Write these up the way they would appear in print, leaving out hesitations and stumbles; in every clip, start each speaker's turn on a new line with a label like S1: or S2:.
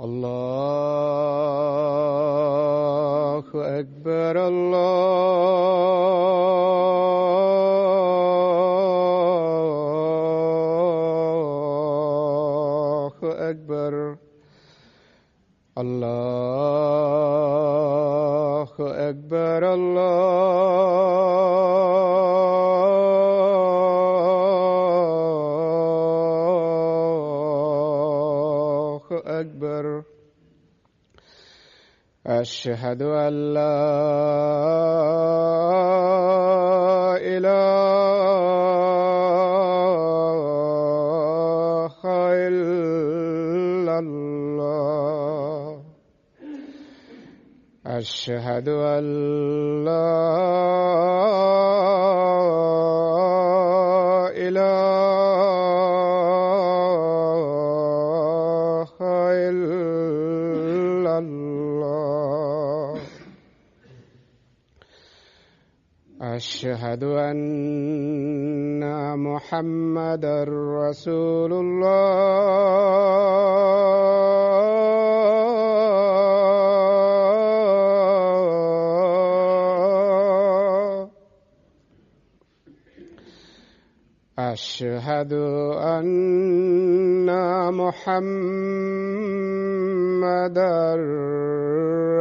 S1: الله أكبر الله أكبر الله أكبر الله أكبر. أشهد أن لا إله إلا الله. أشهد أن لا إله إلا الله. أشهد أن محمدًا رسول الله. أشهد أن محمدًا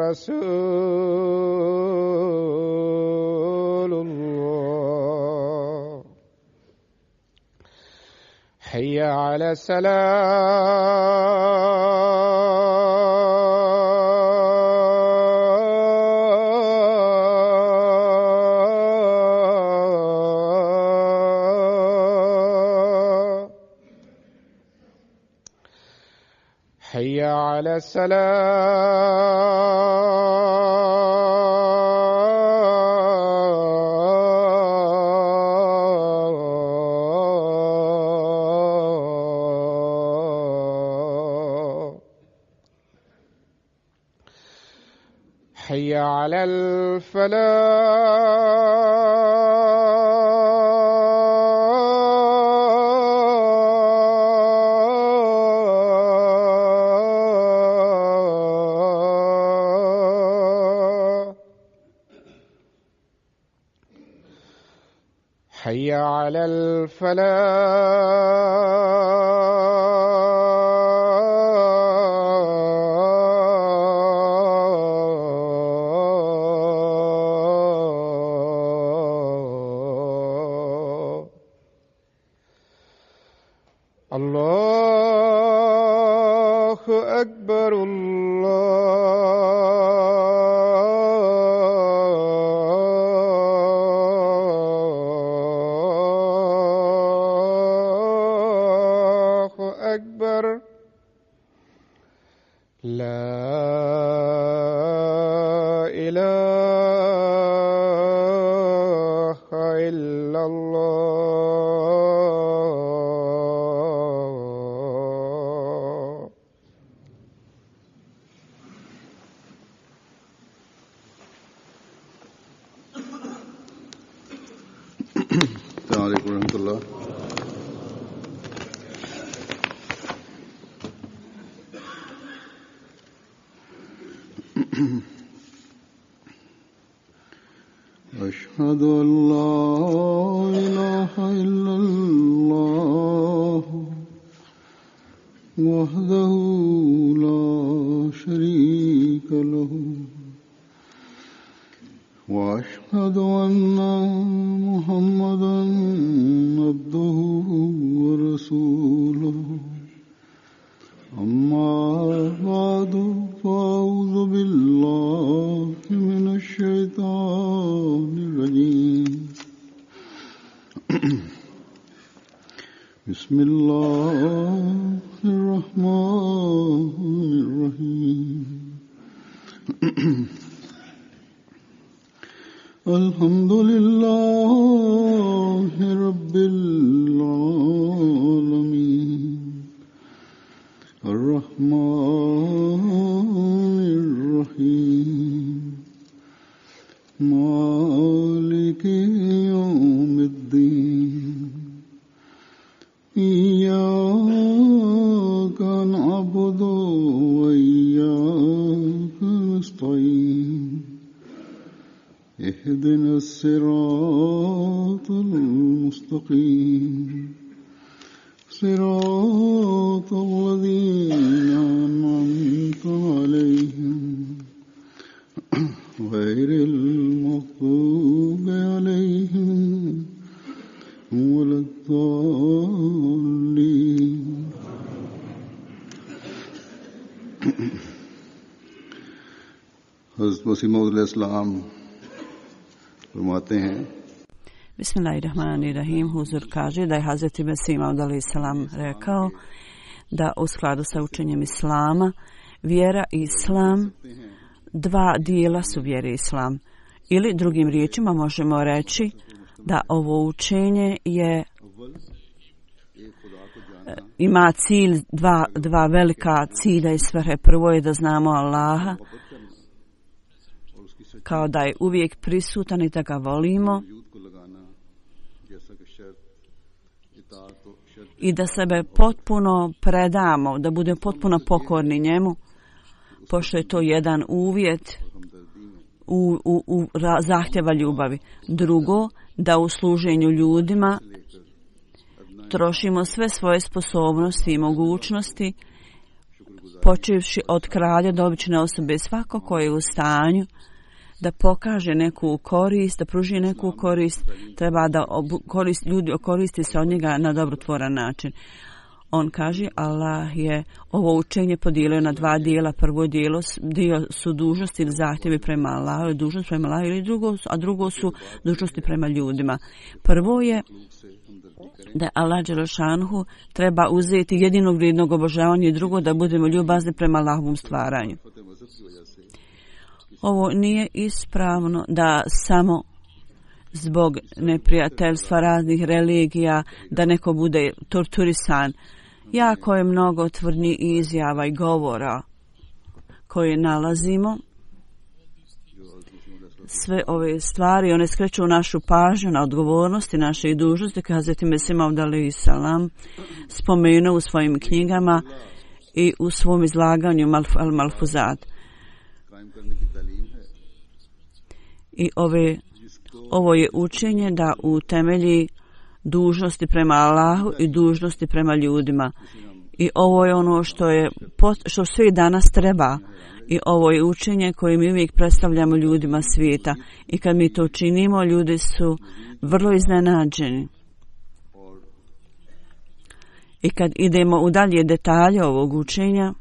S1: رسول الله. حي على الصلاة. حي على الصلاة. حي على الفلاح. حي على الفلاح. الله أكبر الله أكبر. لا إله إلا الله.
S2: السلام عليكم ورحمة الله. أشهد أن لا إله إلا الله وحده لا شريك له وأشهد أن محمدًا عبده ورسوله. أما بعد فأعوذ بالله من الشيطان الرجيم. بسم الله الرحمن الرحيم. الحمد لله رب العالمين الرحمن الرحيم مالك يوم الدين. إياك نعبد وإياك الصراط المستقيم صراط الذين أنعمت عليهم غير المغضوب عليهم ولا الضالين. حضرت مسیح موعود علیہ السلام فرماتے ہیں
S3: Bismillahirrahmanirrahim. Huzur kaže da je Hazreti Mesih Maud alejhi selam rekao da u skladu sa učenjem Islama vjera i Islam dva dijela su vjere i Islam. Ili drugim riječima možemo reći da ovo učenje ima cilj, dva velika cilja i svrhe. Prvo je da znamo Allaha kao da je uvijek prisutan i da ga volimo i da sebe potpuno predamo, da budemo potpuno pokorni njemu, pošto je to jedan uvjet u zahtjeva ljubavi. Drugo, da u služenju ljudima trošimo sve svoje sposobnosti i mogućnosti, počevši od kralja do obične osobe. Svako ko je u stanju da pokaže neku korist, da pruži neku korist, treba da ljudi koristi se od njega na dobrotvoran način. On kaže, Allah je ovo učenje podijelio na dva dijela. Prvo dio su dužnosti ili zahtjevi prema Allahu, dužnost prema Allahu, ili drugo su dužnosti prema ljudima. Prvo je da Allah dželešanhu treba uzeti jedinog vrijednog obožavanja i drugo da budemo ljubazni prema Allahovom stvaranju. Ovo nije ispravno da samo zbog neprijateljstva raznih religija da neko bude torturisan. Jako je mnogo tvrdnji izjava i govora koje nalazimo. Sve ove stvari, one skreću našu pažnju na odgovornosti naše i dužnosti, kao Hazreti Mesih Maud alejhi selam spomenuo u svojim knjigama i u svom izlaganju Al-Malfuzat. I ovo je učenje da utemelji dužnosti prema Allahu i dužnosti prema ljudima. I ovo je ono što svi danas treba. I ovo je učenje koje mi uvijek predstavljamo ljudima svijeta. I kad mi to činimo, ljudi su vrlo iznenađeni. I kad idemo u dalje detalje ovog učenja,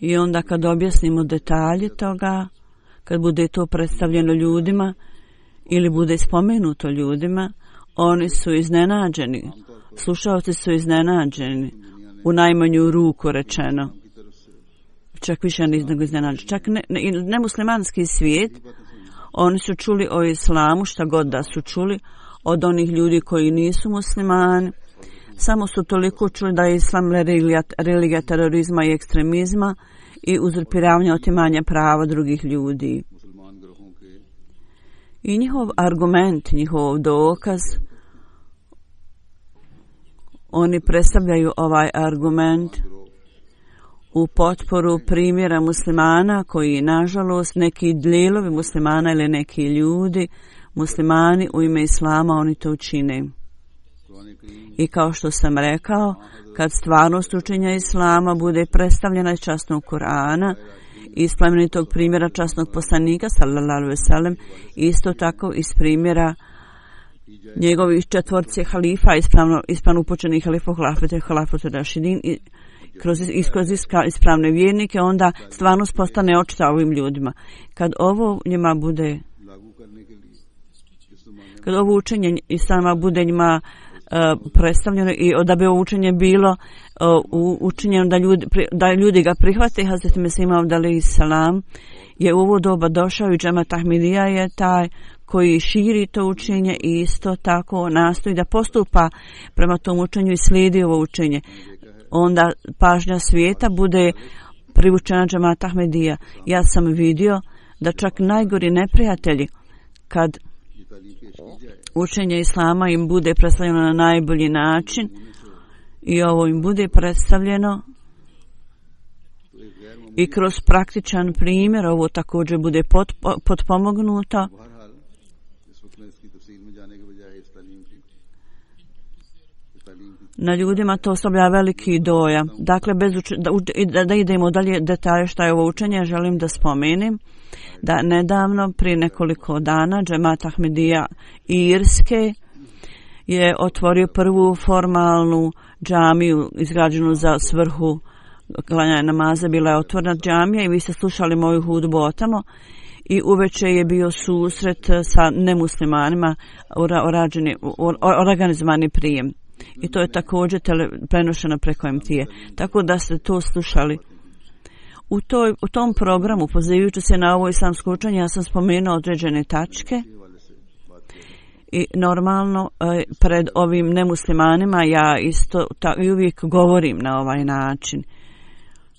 S3: i onda kad objasnimo detalje toga, kad bude to predstavljeno ljudima ili bude spomenuto ljudima, oni su iznenađeni. Slušalci su iznenađeni, u najmanju ruku rečeno. Čak više nego iznenađeni. Čak nemuslimanski svijet, oni su čuli o islamu, šta god da su čuli, od onih ljudi koji nisu muslimani. Samo su toliko čuli da je islam religija terorizma i ekstremizma i uzurpiravanja, otimanja prava drugih ljudi. I njihov argument, njihov dokaz, oni predstavljaju ovaj argument u potporu primjera muslimana koji, nažalost, neki dijelovi muslimana ili neki ljudi, muslimani u ime islama, oni to čine. I kao što sam rekao, kad stvarnost učenja islama bude predstavljena iz časnog Kur'ana, iz plemenitog primjera časnog poslanika, sallallahu alejhi ve sellem, isto tako iz primjera njegovih četvorce halifa, ispravno upućenih halifa, halafete rašidin, kroz ispravne vjernike, onda stvarnost postane očita ovim ljudima. Kad ovo njima bude, kad ovo učenje islama bude njima predstavljeno i da bi ovo učenje bilo učinjeno da ljudi ga prihvate, Hazreti Mesih Maud alejhi selam je u ovo doba došao i džemat Ahmedija je taj koji širi to učenje i isto tako nastoji da postupa prema tom učenju i slijedi ovo učenje. Onda pažnja svijeta bude privučena džemat Ahmedija. Ja sam vidio da čak najgori neprijatelji, kad učenje islama im bude predstavljeno na najbolji način i ovo im bude predstavljeno i kroz praktičan primjer ovo također bude potpomognuto.
S2: बहरहाल इस वक्त मैं इसकी तफसील में जाने के बजाय इस तालीम की
S3: Na ljudima to ostavlja veliki dojam. Dakle, da idemo dalje detalje šta je ovo učenje, želim da spomenem da nedavno, prije nekoliko dana, Džemat Ahmedija Irske je otvorio prvu formalnu džamiju izgrađenu za svrhu klanjanja namaza. Bila je otvorena džamija i vi ste slušali moju hudbu o tamo i uveče je bio susret sa nemuslimanima, organizovani prijem. I to je također prenošeno preko MT-a. Tako da ste to slušali. U tom programu, pozivajući se na ovo islamsko učenje, ja sam spomenuo određene tačke i normalno pred ovim nemuslimanima ja isto i uvijek govorim na ovaj način.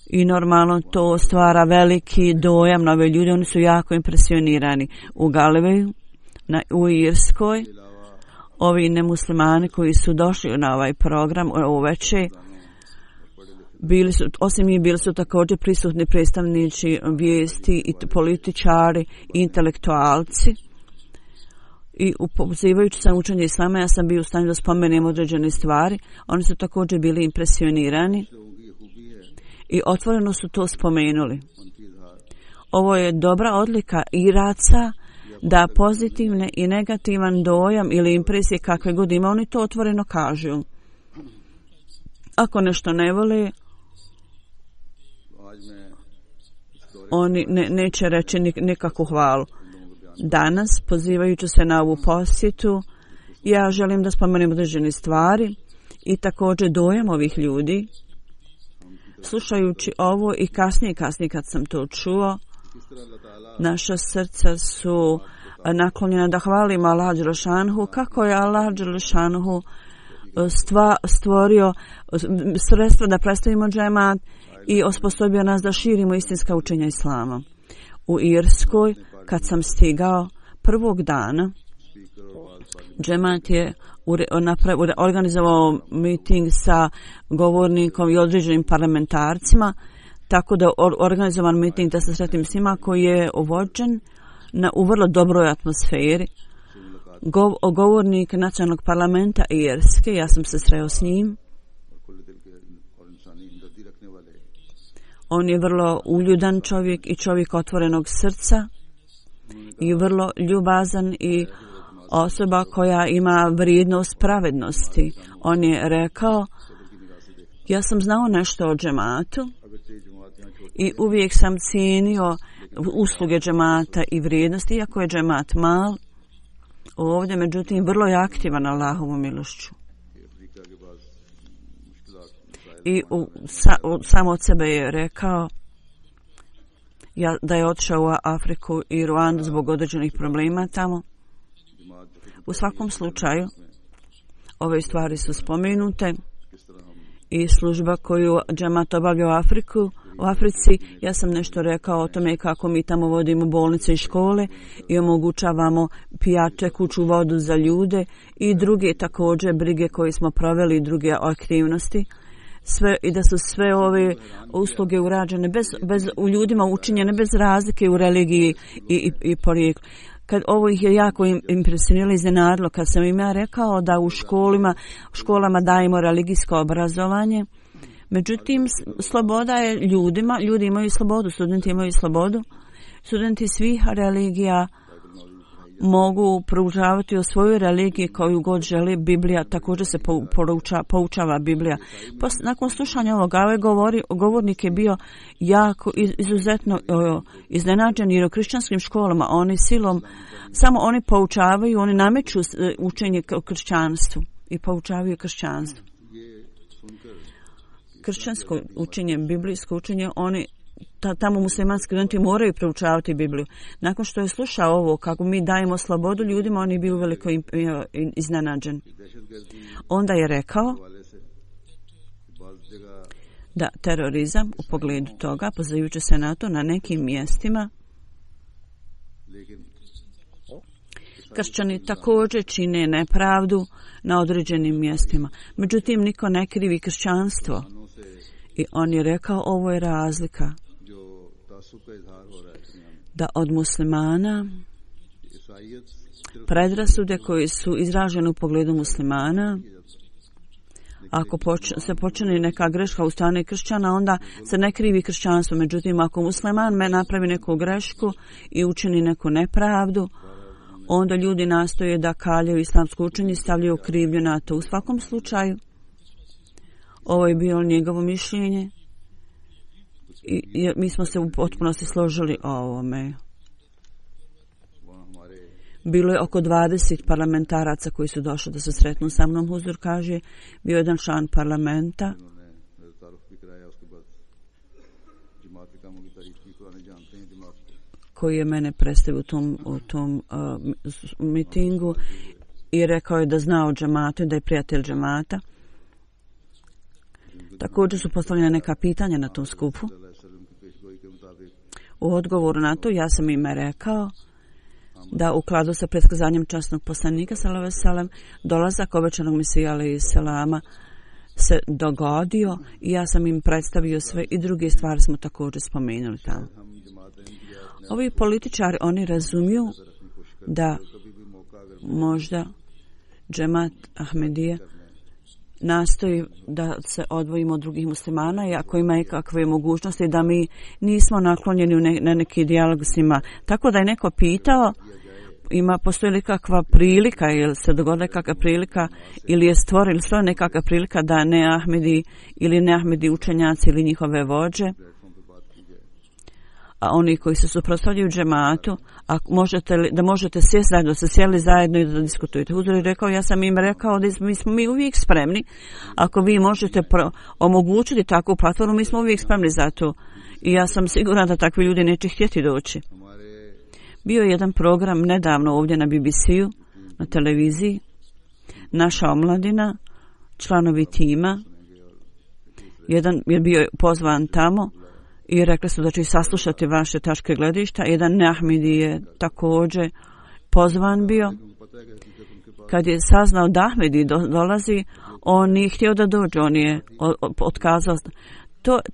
S3: I normalno to stvara veliki dojam na ove ljude, oni su jako impresionirani. U Galileju, u Irskoj, ovi nemuslimani koji su došli na ovaj program uveče, osim njih bili su također prisutni predstavnici vijesti i političari i intelektualci. I pozivajući se na učenje islama, ja sam bio u stanju da spomenem određene stvari. Oni su također bili impresionirani i otvoreno su to spomenuli. Ovo je dobra odlika Iraca da pozitivne i negativan dojam ili impresije kakve god ima, oni to otvoreno kažu. Ako nešto ne vole, oni neće reći nikakvu hvalu. Danas, pozivajući se na ovu posjetu, ja želim da spomenem određene stvari i također dojam ovih ljudi. Slušajući ovo i kasnije kad sam to čuo, naša srca su naklonjena da hvalimo Allah Đelešanhu, kako je Allah Đelešanhu stvorio sredstva da predstavimo džemat i osposobio nas da širimo istinska učenja islama. U Irskoj, kad sam stigao prvog dana, džemat je organizovao meeting sa govornikom i određenim parlamentarcima, tako da organizovan meeting da se sretim s njima koji je vođen u vrlo dobroj atmosferi. Govornik nacionalnog parlamenta Irske, ja sam se sreo s njim. On je vrlo uljudan čovjek i čovjek otvorenog srca i vrlo ljubazan i osoba koja ima vrijednost pravednosti. On je rekao, ja sam znao nešto o džematu i uvijek sam cijenio usluge džemata i vrijednosti, iako je džemat mal, ovdje međutim vrlo je aktivan Allahovom milošću. I sam od sebe je rekao da je otišao u Afriku i Ruandu zbog određenih problema tamo. U svakom slučaju, ove stvari su spomenute i služba koju džemat obavlja u Africi, ja sam nešto rekao o tome kako mi tamo vodimo bolnice i škole i omogućavamo pijače, kuću, vodu za ljude i druge također brige koje smo proveli i druge aktivnosti. I da su sve ove usluge urađene u ljudima učinjene bez razlike u religiji i porijeklu. Ovo ih je jako impresioniralo i iznenadilo kad sam im ja rekao da u školama dajemo religijsko obrazovanje. Međutim, sloboda je ljudima, ljudi imaju slobodu, studenti imaju slobodu. Studenti svih religija mogu proučavati o svojoj religiji koju god želi. Biblija, također se poučava Biblija. Nakon slušanja ovoga, ovaj govornik je bio jako izuzetno iznenađen jer u kršćanskim školama oni silom, samo oni poučavaju, oni nameću učenje o kršćanstvu i poučavaju kršćanstvo. Kršćansko učenje, biblijsko učenje, oni tamo muslimanski studenti moraju proučavati Bibliju. Nakon što je slušao ovo, kako mi dajemo slobodu ljudima, on je bio veliko iznenađen. Onda je rekao da terorizam u pogledu toga, pozivajući se na to, na nekim mjestima kršćani također čine nepravdu na određenim mjestima. Međutim, niko ne krivi kršćanstvo. I on je rekao, ovo je razlika
S2: तअस्सुब का इजहार हो रहा है दुनिया में।
S3: da od muslimana
S2: ईसाईयत
S3: predrasude koji su izražene u pogledu muslimana, ako se počini neka greška u strani kršćana, onda se ne krivi kršćanstvo. Međutim, ako musliman napravi neku grešku i učini neku nepravdu, onda ljudi nastoje da kaljaju islamsko učenje i stavljaju krivnju na to. U svakom slučaju, ovo je bilo njegovo mišljenje i mi smo se u potpunosti složili o ovome. Bilo je oko 20 parlamentaraca koji su došli da se sretnu sa mnom. Huzur kaže, bio jedan član parlamenta koji je mene predstavio u tom mitingu i rekao je da zna o džematu, da je prijatelj džemata. Također su postavljene neka pitanja na tom skupu. U odgovoru na to ja sam im rekao da u kladu sa predskazanjem časnog poslanika sallallahu alejhi ve sellem dolazak obećanog Mesija alejhi selama se dogodio i ja sam im predstavio sve i druge stvari smo također spomenuli tamo. Ovi političari, oni razumiju da možda džemat Ahmedije nastoji da se odvojimo od drugih muslimana i ako ima ikakve mogućnosti da mi nismo naklonjeni na neki dijalog s njima. Tako da je neko pitao, postoji li kakva prilika ili se dogodila kakva prilika ili je stvorila nekakva prilika da ne Ahmedi ili ne Ahmedi učenjaci ili njihove vođe, a oni koji se suprotstavljaju džematu, a možete sjesti zajedno, da se sjeli zajedno i da diskutujete. Huzur je rekao, ja sam im rekao da smo mi uvijek spremni, ako vi možete omogućiti takvu platformu, mi smo uvijek spremni za to. I ja sam siguran da takvi ljudi neće htjeti doći. Bio je jedan program nedavno ovdje na BBC-u, na televiziji, naša omladina, članovi tima, jedan je bio pozvan tamo i rekli su da će saslušati vaše tačke gledišta. Jedan neahmedi je također pozvan bio. Kad je saznao da Ahmedi dolazi, on nije htio da dođe, on je otkazao.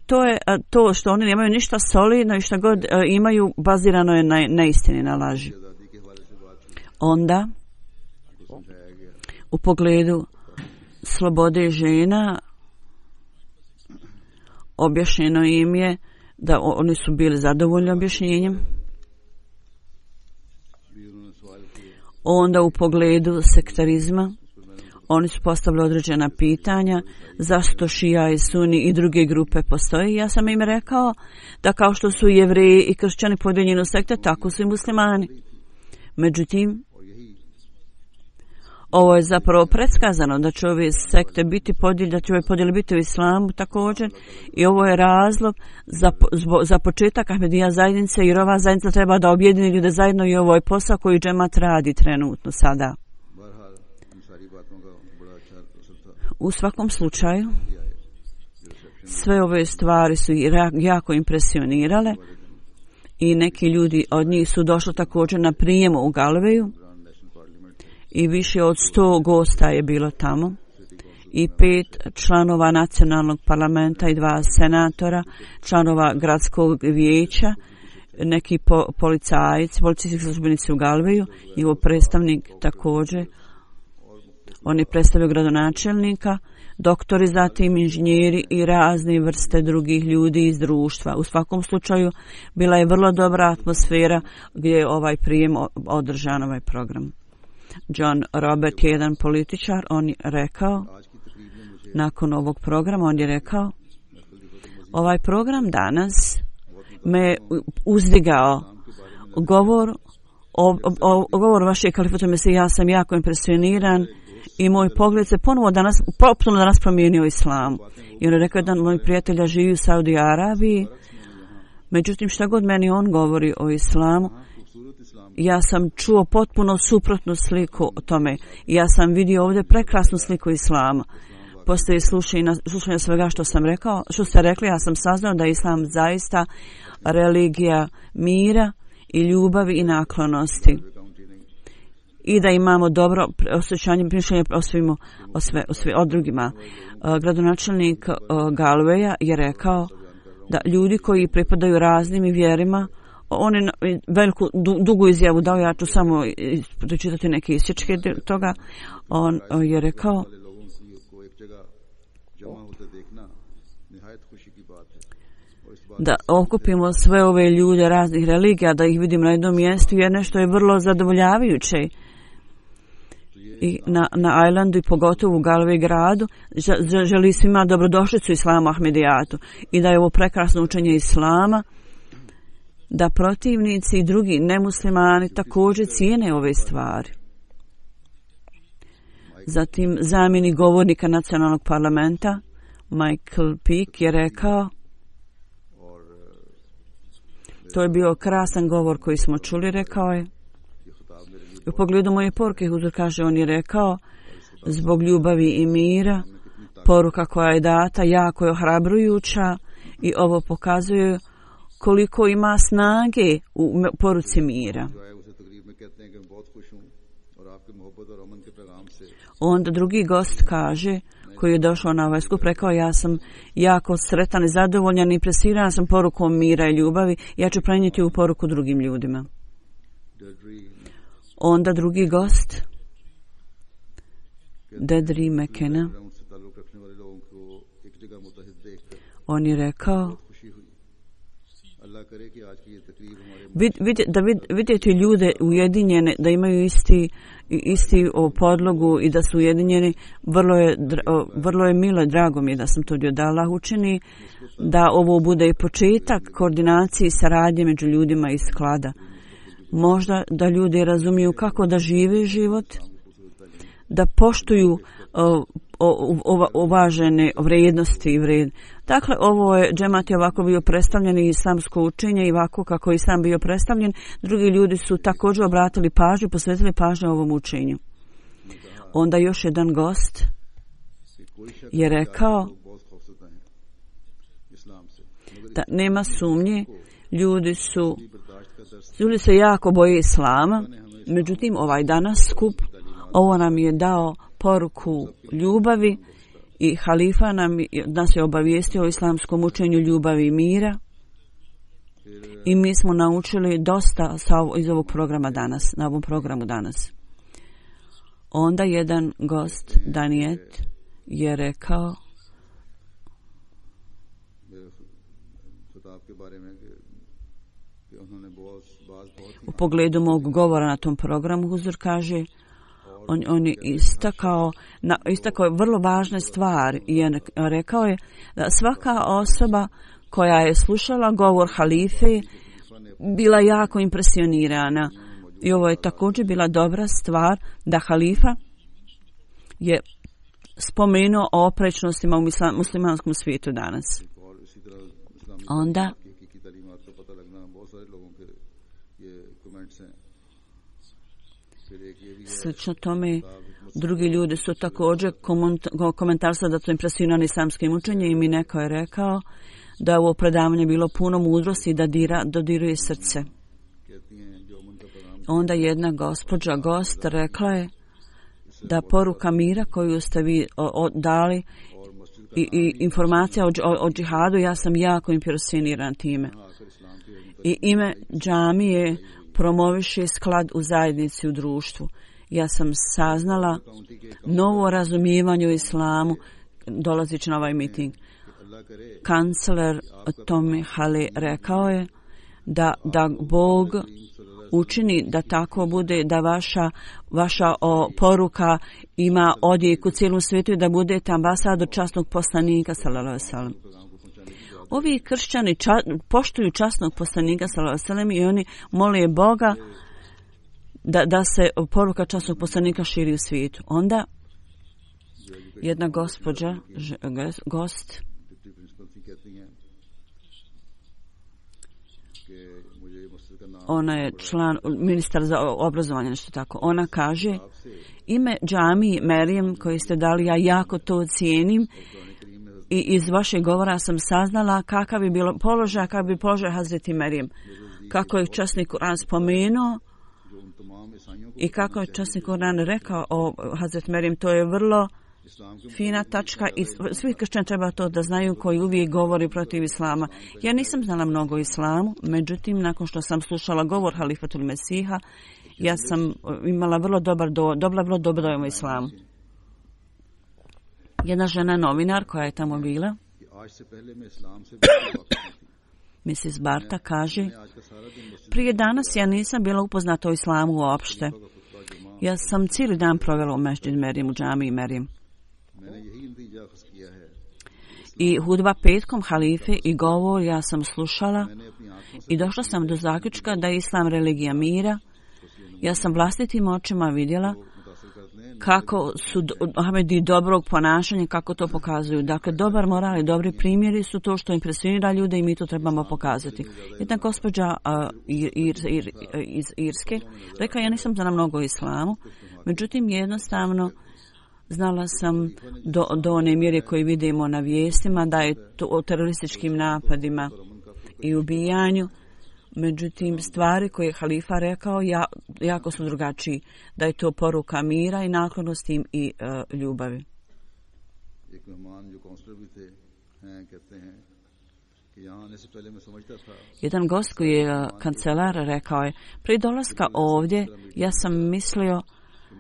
S3: To je to što oni nemaju ništa solidno i što god imaju bazirano je na neistini, na laži. Onda, u pogledu slobode žena, objašnjeno im je da oni su bili zadovoljni objašnjenjem. Onda u pogledu sektarizma oni su postavili određena pitanja zašto šija i suni i druge grupe postoje. Ja sam im rekao da kao što su Jevreji i kršćani podijeljeni u sekte, tako su i muslimani. Međutim, ovo je zapravo predskazano da će ove sekte biti podijeljene, da će ove podjele biti u islamu također i ovo je razlog za početak Ahmedija zajednice, jer ova zajednica treba da objedini ljude zajedno i ovo je posao koji džemat radi trenutno sada. U svakom slučaju, sve ove stvari su jako impresionirale i neki ljudi od njih su došli također na prijem u Galveju i više od 100 gosta je bilo tamo i 5 članova nacionalnog parlamenta i 2 senatora, članova gradskog vijeća, neki policijski službenici u Galveju, njegov predstavnik također. On je predstavio gradonačelnika, doktori, zatim inženjeri i razne vrste drugih ljudi iz društva. U svakom slučaju bila je vrlo dobra atmosfera gdje je ovaj prijem održan, ovaj program. John Robert je jedan političar, on je rekao, nakon ovog programa, on je rekao, ovaj program danas me uzdigao. Govor vašeg kalifata Mesije, ja sam jako impresioniran i moj pogled se potpuno danas promijenio islamu. I on je rekao da moj prijatelja živi u Saudi Arabiji, međutim šta god meni on govori o islamu, ja sam čuo potpuno suprotnu sliku o tome. Ja sam vidio ovdje prekrasnu sliku islama. Poslije slušanja svega što sam rekao, što ste rekli, ja sam saznao da je islam zaista religija mira i ljubavi i naklonosti. I da imamo dobro osjećanje mišljenja o drugima. Gradonačelnik Galveja je rekao, da ljudi koji pripadaju raznim vjerima, oni veliku dugu izjavu dao, ja ću samo pročitati neke isječke toga. On je rekao da okupimo sve ove ljude raznih religija, da ih vidimo na jednom mjestu, jer nešto je vrlo zadovoljavajuće. I na Islandu i pogotovo u Galway gradu želi svima dobrodošlicu Islamu Ahmedijatu i da je ovo prekrasno učenje Islama, da protivnici i drugi nemuslimani također cijene ove stvari. Zatim zamjenik govornika nacionalnog parlamenta Michael Peake je rekao, to je bio krasan govor koji smo čuli, rekao je, u pogledu moje poruke, Huzur kaže, on je rekao, zbog ljubavi i mira, poruka koja je data jako je ohrabrujuća i ovo pokazuje koliko ima snage u poruci mira. Onda drugi gost kaže, koji je došao na ovaj skup, rekao, ja sam jako sretan i zadovoljan i impresiran sam porukom mira i ljubavi, ja ću prenijeti ovu poruku drugim ljudima. Onda drugi gost, Dedri McKenna, on je rekao, vidjeti ljude ujedinjene, da imaju isti podlogu i da su ujedinjeni, vrlo je milo, drago mi je da sam to dio, da Allah učini da ovo bude i početak koordinacije i saradnje među ljudima iz sklada. Možda da ljudi razumiju kako da žive život, da poštuju uvažene vrijednosti i Dakle, ovo je džemat je ovako bio predstavljen i islamsko učenje i ovako kako je islam bio predstavljen. Drugi ljudi su također obratili pažnju, posvetili pažnju ovom učenju. Onda još jedan gost je rekao da nema sumnje, ljudi se jako boje islama, međutim ovaj danas skup, ovo nam je dao poruku ljubavi i halifa nas je obavijestio o islamskom učenju ljubavi i mira i mi smo naučili dosta iz ovog programa danas, na ovom programu danas. Onda jedan gost, Daniet, je rekao u pogledu mog govora na tom programu, Huzur kaže, on je istakao je vrlo važne stvari i rekao je da svaka osoba koja je slušala govor halife bila jako impresionirana i ovo je također bila dobra stvar da halifa je spomenuo o oprečnostima u muslimanskom svijetu danas. Onda slično tome drugi ljudi su također komentarsali da su impresionirani islamskim učenjem i mi neko je rekao da je ovo predavanje bilo puno mudrosti i da dodiruje srce. Onda jedna gospođa gost rekla je da poruka mira koju ste vi dali i informacija o džihadu, ja sam jako impresioniran time. I ime džamije promoviše sklad u zajednici, u društvu. Ja sam saznala novo razumijevanje u islamu dolazeći na ovaj miting. Kancler Tommy Hale rekao je da Bog učini da tako bude, da vaša poruka ima odjek u cijelom svijetu i da budete ambasador časnog poslanika sallallahu alejhi ve sellem. Ovi kršćani poštuju časnog poslanika sallallahu alejhi ve sellem i oni mole Boga da se poruka časnog poslanika širi u svijetu. Onda jedna gospođa, gost, ona je član, ministar za obrazovanje, nešto tako. Ona kaže, ime džamiji Merijem koji ste dali, ja jako to cijenim i iz vašeg govora sam saznala kakav bi bilo položaj, kakav bi položaj Hazreti Merijem. Kako je časni Kur'an spomenuo i kako je časni Kur'an rekao o Hazreti Merijem, to je vrlo fina tačka i svi kršćani treba to da znaju koji uvijek govori protiv islama. Ja nisam znala mnogo o islamu, međutim, nakon što sam slušala govor Halifatul Mesiha, ja sam imala vrlo vrlo dobar dojam o islamu. Jedna žena novinar koja je tamo bila, Mrs. Barta, kaže: prije danas ja nisam bila upoznata o islamu uopšte. Ja sam cijeli dan provela u Mesdžid Merim, u džamiji Merim. I hudba petkom halife i govor ja sam slušala i došla sam do zaključka da je islam religija mira. Ja sam vlastitim očima vidjela kako su Ahmedi dobrog ponašanja, kako to pokazuju. Dakle, dobar moral i dobri primjeri su to što impresionira ljude i mi to trebamo pokazati. Jedna gospođa iz Irske rekla: ja nisam znala mnogo o islamu, međutim jednostavno znala sam do one mjere koje vidimo na vijestima da je to o terorističkim napadima i ubijanju. Međutim, stvari koje je halifa rekao jako su drugačiji. Da je to poruka mira i naklonosti i ljubavi. Jedan gost koji je kancelar rekao je: prije dolaska ovdje ja sam mislio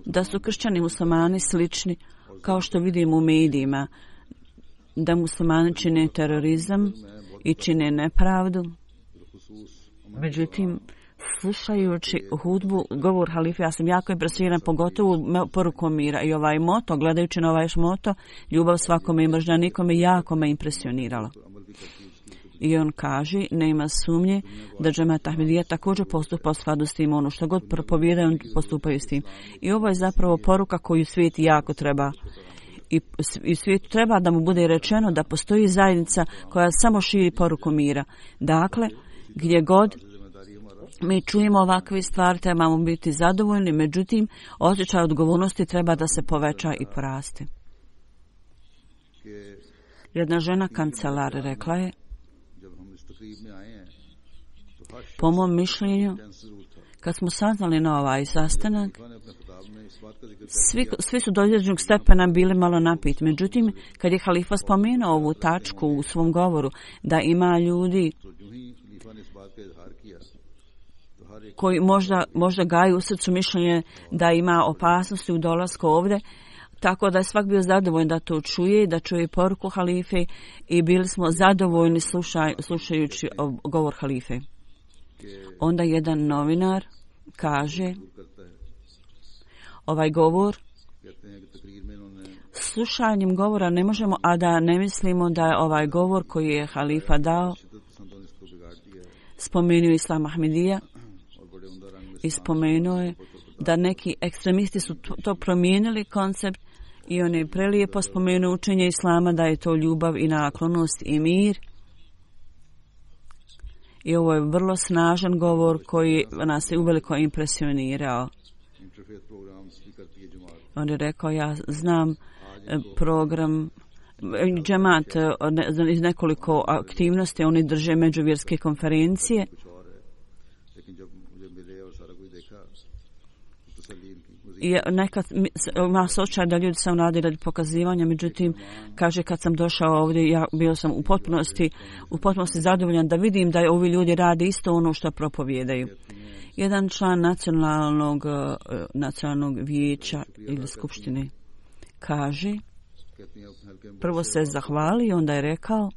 S3: da su kršćani muslimani slični kao što vidimo u medijima, da muslimani čine terorizam i čine nepravdu. Međutim, slušajući hudbu, govor halife, ja sam jako impresioniran, pogotovo porukom mira i ovaj moto, gledajući na ovaj moto, ljubav svakome i mržnja nikome, jako me impresioniralo. I on kaže: nema sumnje da džemat Ahmedija također postupa u skladu s tim, ono što god propovijedaju, on postupaju s tim. I ovo je zapravo poruka koju svijet jako treba. I svijetu treba da mu bude rečeno da postoji zajednica koja samo širi poruku mira. Dakle, gdje god mi čujemo ovakve stvari, trebamo biti zadovoljni, međutim, osjećaj odgovornosti treba da se poveća i poraste. Jedna žena kancelar rekla je: po mom mišljenju, kad smo saznali na ovaj sastanak, svi su do određenog stepena bili malo napiti. Međutim, kad je halifa spomenuo ovu tačku u svom govoru, da ima ljudi koji možda gaju u srcu mišljenje da ima opasnosti u dolasku ovdje, tako da je svak bio zadovoljan da to čuje, da čuje poruku halife i bili smo zadovoljni slušajući govor halife. Onda jedan novinar kaže: ovaj govor, slušanjem govora ne možemo, a da ne mislimo da je ovaj govor koji je halifa dao, spomenuo Islam Ahmedija i spomenuo je da neki ekstremisti su to promijenili koncept i on je prelijepo spomenuo učenje Islama, da je to ljubav i naklonost i mir. I ovo je vrlo snažan govor koji nas je uveliko impresionirao. On je rekao: ja znam program džemat iz nekoliko aktivnosti, oni drže međuvjerske konferencije. I nekad ima sočaj da ljudi sam radi radi pokazivanja, međutim, kaže, kad sam došao ovdje, ja bio sam u potpunosti zadovoljan da vidim da ovi ljudi rade isto ono što propovijedaju. Jedan član nacionalnog vijeća ili skupštine kaže, prvo se zahvali, onda je rekao: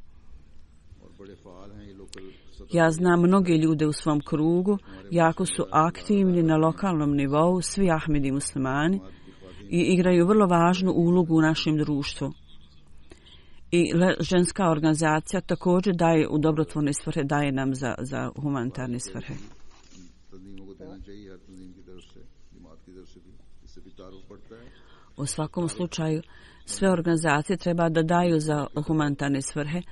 S3: ja znam mnoge ljude u svom krugu, jako su aktivni na lokalnom nivou, svi Ahmedi muslimani, i igraju vrlo važnu ulogu u našem društvu. I ženska organizacija također daje u dobrotvorne svrhe, daje nam za humanitarne svrhe. U svakom slučaju, sve organizacije treba da daju za humanitarne svrhe.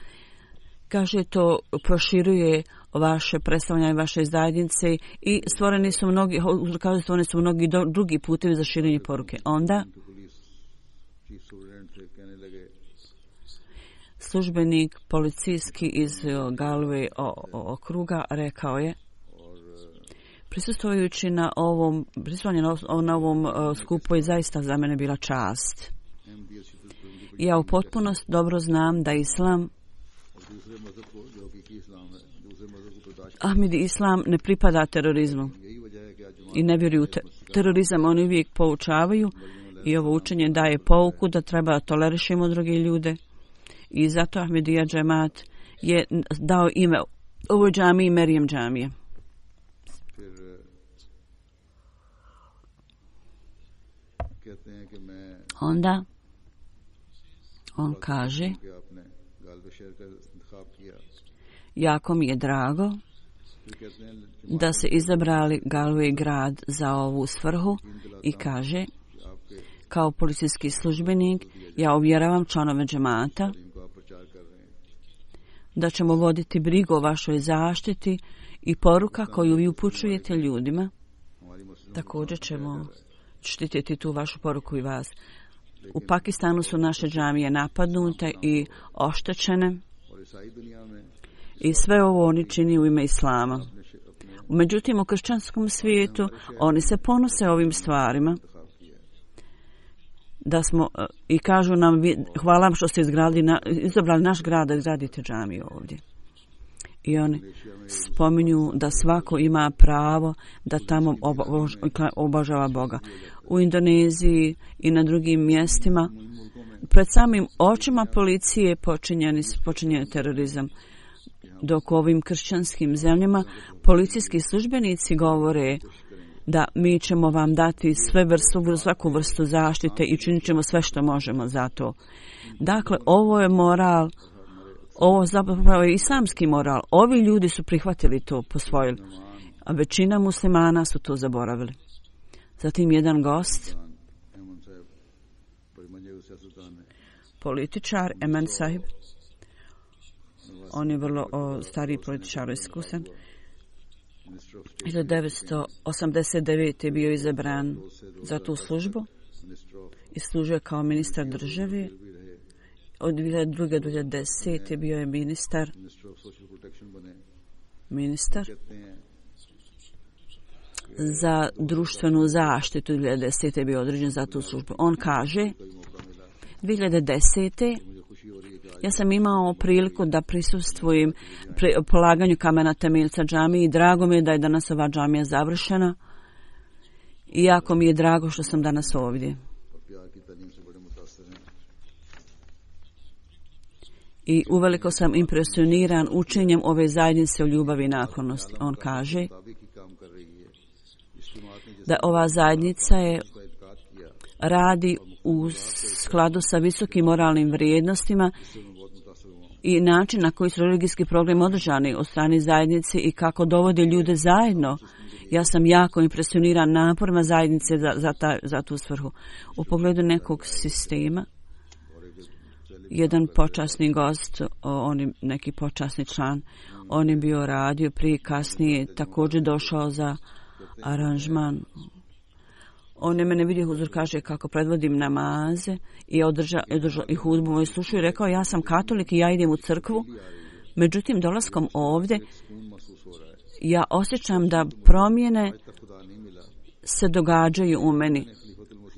S3: Kaže, to proširuje vaše predstavljanje, vaše zajednice i stvoreni su mnogi drugi putevi za širenje poruke. Onda službenik policijski iz Galway okruga rekao je: prisustvujući na ovom skupu je zaista za mene bila čast. Ja u potpunosti dobro znam da Islam,
S2: दूसरे मजहब को जो हकीकी इस्लाम है दूसरे मजहब को बर्दाश्त
S3: Ahmedi Islam ne pripada terorizmu
S2: यही वजह है कि आज
S3: i ne vjeruju terorizam. Oni uvijek poučavaju i ovo učenje daje pouku da treba tolerišemo druge ljude. I zato Ahmedija džemat je dao ime ovoj džamiji Merijem džamije.
S2: फिर कहते हैं कि मैं
S3: Onda on kaže,
S2: कि आपने गालिब शहर का इंतखाब किया
S3: jako mi je drago
S2: फिर कहते हैं
S3: da se izabrali Galway grad za ovu svrhu i kaže,
S2: आपके
S3: kao policijski službenik, ja uvjeravam članove džemata
S2: इनको आप प्रचार कर रहे हैं
S3: da ćemo voditi brigu o vašoj zaštiti i poruka koju vi upućujete ljudima.
S2: हमारी मस्जिदों
S3: Također ćemo štititi tu vašu poruku i vas. U Pakistanu su naše džamije napadnute i oštećene
S2: और ईसाई दुनिया में
S3: i sve ovo oni čini u ime Islama. Međutim, u kršćanskom svijetu oni se ponose ovim stvarima.
S2: इंतखाब किया
S3: Da smo, i kažu nam, hvala vam što ste izabrali naš grad da izgradite džamiju ovdje. I oni spominju da svako ima pravo da tamo obožava Boga. U Indoneziji i na drugim mjestima pred samim očima policije počinjen je terorizam. Dok u ovim kršćanskim zemljama policijski službenici govore da mi ćemo vam dati svaku vrstu zaštite i činit ćemo sve što možemo za to. Dakle, ovo je moral, ovo zapravo je islamski moral. Ovi ljudi su prihvatili to, posvojili, a većina muslimana su to zaboravili. Zatim jedan gost,
S2: Ahmad साहब बड़े मंजे सियासतदान है
S3: političar, Eman Sahib, on je vrlo stariji političar, iskusan.
S2: Minister of
S3: 1989. je bio izabran za tu službu
S2: minister of
S3: i služio kao ministar države. Od 2002. do 2010. bio je ministar
S2: minister of social protection बने कहते हैं
S3: za društvenu zaštitu. 2010. je bio određen za tu službu. On kaže,
S2: कोई मौका मिला
S3: 2010.
S2: मुझे खुशी हो रही है कि आज
S3: ja sam imao priliku da prisustvujem polaganju kamena temeljca džamije i drago mi je da je danas ova džamija završena. I jako mi je drago što sam danas ovdje.
S2: और प्यार की तालीम से बड़े मुतासर हैं
S3: I uveliko sam impresioniran učenjem ove zajednice o ljubavi i naklonosti. On kaže
S2: मुताबिक ही काम कर रही है इस जमात ने जिस
S3: da ova zajednica je
S2: का इनकार किया
S3: radi u skladu sa visokim moralnim vrijednostima
S2: इससे मैं बहुत मुतासर हुआ हूँ
S3: i način na koji su religijski program održani od strane zajednice i kako dovode ljude zajedno. Ja sam jako impresioniran naporima zajednice za tu svrhu. U pogledu nekog sistema, jedan počasni gost, on je neki počasni član, on je bio radio prije, kasnije također došao za aranžman. On je mene vidio, huzur kaže, kako predvodim namaze i održao i hudbu moju slušao i rekao, ja sam katolik i ja idem u crkvu. Međutim, dolaskom ovdje,
S2: सुकून महसूस हो रहा है
S3: ja osjećam da promjene
S2: तक खुदा नहीं मिला
S3: se događaju u meni.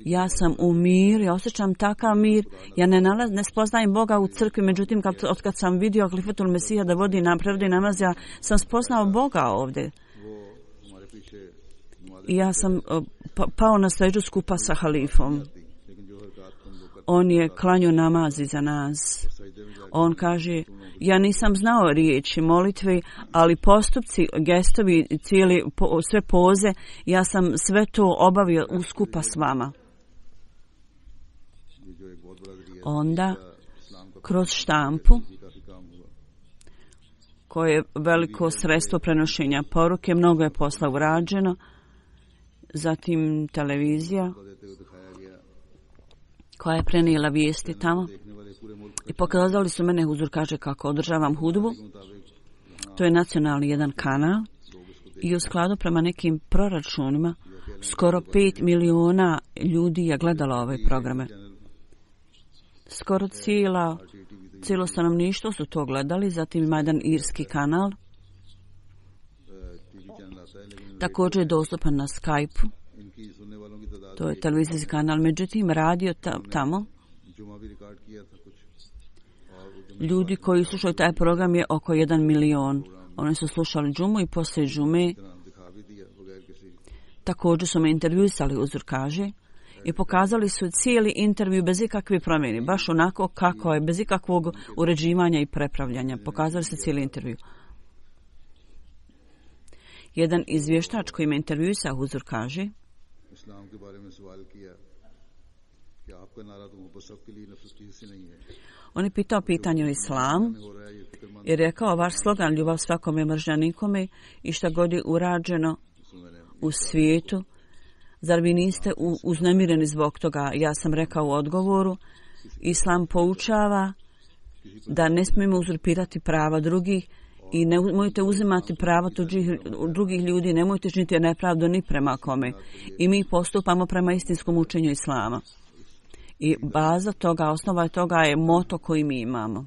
S3: Ja sam u miru, ja osjećam takav mir, ja ne spoznajem Boga u crkvi, međutim, otkad sam vidio Halifatul Mesija da vodi prevodi namaz, ja sam spoznao Boga ovdje.
S2: वो हमारे पीछे नमाज
S3: I ja sam pao na seđu skupa sa halifom.
S2: लेकिन जो हरकत तुम लोग करते
S3: On je klanjao namaz iza nas.
S2: सजदे में जाके
S3: On kaže, ja nisam znao riječi molitve, ali postupci, gestovi, sve poze, ja sam sve to obavio uskupa s vama.
S2: ये जो एक बहुत बड़ा जरिया
S3: Onda,
S2: इस्लाम का
S3: kroz štampu,
S2: काफी काम हुआ
S3: koje je veliko sredstvo prenošenja poruke, mnogo je posla urađeno. Zatim televizija,
S2: देते हुए दिखाया गया
S3: koja je prenijela vijesti tamo.
S2: देखने वाले पूरे मुल्क
S3: I pokazali su mene, huzur kaže, kako održavam hudbu.
S2: के मुताबिक
S3: To je nacionalni jedan kanal i u skladu prema nekim proračunima skoro 5 miliona ljudi je gledalo ove programe. Skoro cijelo stanovništvo su to gledali, zatim ima jedan irski kanal,
S2: TV channel आता है लेकिन
S3: također je dostupan na Skype-u,
S2: इनकी सुनने वालों की तादाद
S3: to je televizijski kanal, međutim radio tamo
S2: जुमा भी रिकॉर्ड किया था
S3: Ljudi koji slušaju taj program je oko 1 milion. Oni su slušali džumu i poslije džume također su me intervjuisali, Huzur kaže, i pokazali su cijeli intervju bez ikakve promjene, baš onako kako je, bez ikakvog uređivanja i prepravljanja. Pokazali su cijeli intervju. Jedan izvještač koji me intervjuisao, Huzur kaže, on je pitao pitanje o islamu i rekao, vaš slogan ljubav svakome, mržnja nikome, i šta god je urađeno u svijetu, zar vi niste uznemireni zbog toga? Ja sam rekao u odgovoru, islam poučava da ne smijemo uzurpirati prava drugih i nemojte uzimati prava drugih ljudi, nemojte činiti nepravdu ni prema kome. I mi postupamo prema istinskom učenju islama. I baza toga, osnova toga je moto koji mi imamo.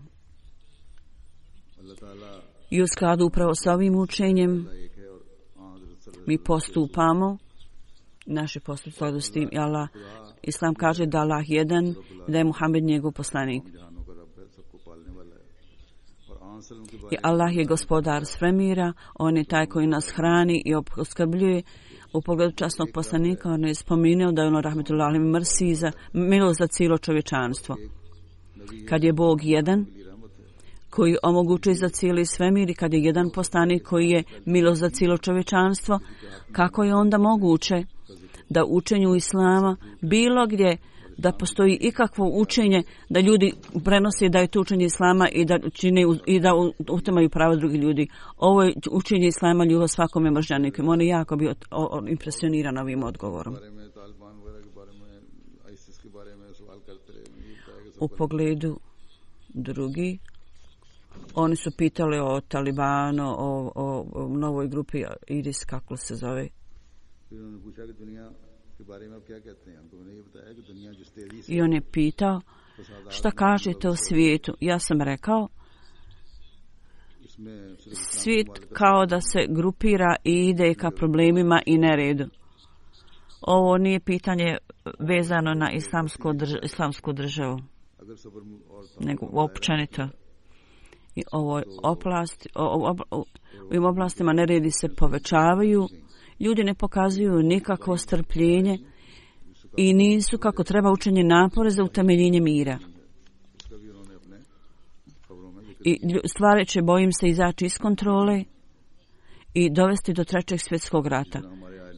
S3: I u skladu upravo sa ovim učenjem mi postupamo, naši postup skladu s tim, Allah, islam kaže da Allah jedan, da je Muhammed njegov poslanik. I Allah je gospodar svemira, on je taj koji nas hrani i opskrbljuje. U pogledu časnog poslanika on je spomenuo da je ono rahmetullahi mrsi za milost za cijelo čovječanstvo. Kad je Bog jedan, koji omogućuje za cijeli svemir, i kad je jedan poslanik koji je milost za cijelo čovječanstvo, kako je onda moguće da učenju islama bilo gdje da postoji ikakvo učenje da ljudi prenose da je to učenje islama i da čine i da utemaju prava drugih ljudi. Ovo je učenje islama ljubav svakome, mržnja nikome. On je jako bio impresioniran ovim odgovorom. U pogledu drugi, oni su pitali o Talibanu, o novoj grupi IRIS, kako se zove. I on je pitao, šta kažete o svijetu? Ja sam rekao, svijet kao da se grupira i ide ka problemima i neredu. Ovo nije pitanje vezano na islamsku državu, nego općenito. I u ovim oblastima neredi se povećavaju, ljudi ne pokazuju nikakvo strpljenje i nisu kako treba učinjeni napore za utemeljenje mira. I stvari će, bojim se, izaći iz kontrole i dovesti do 3. svjetskog rata.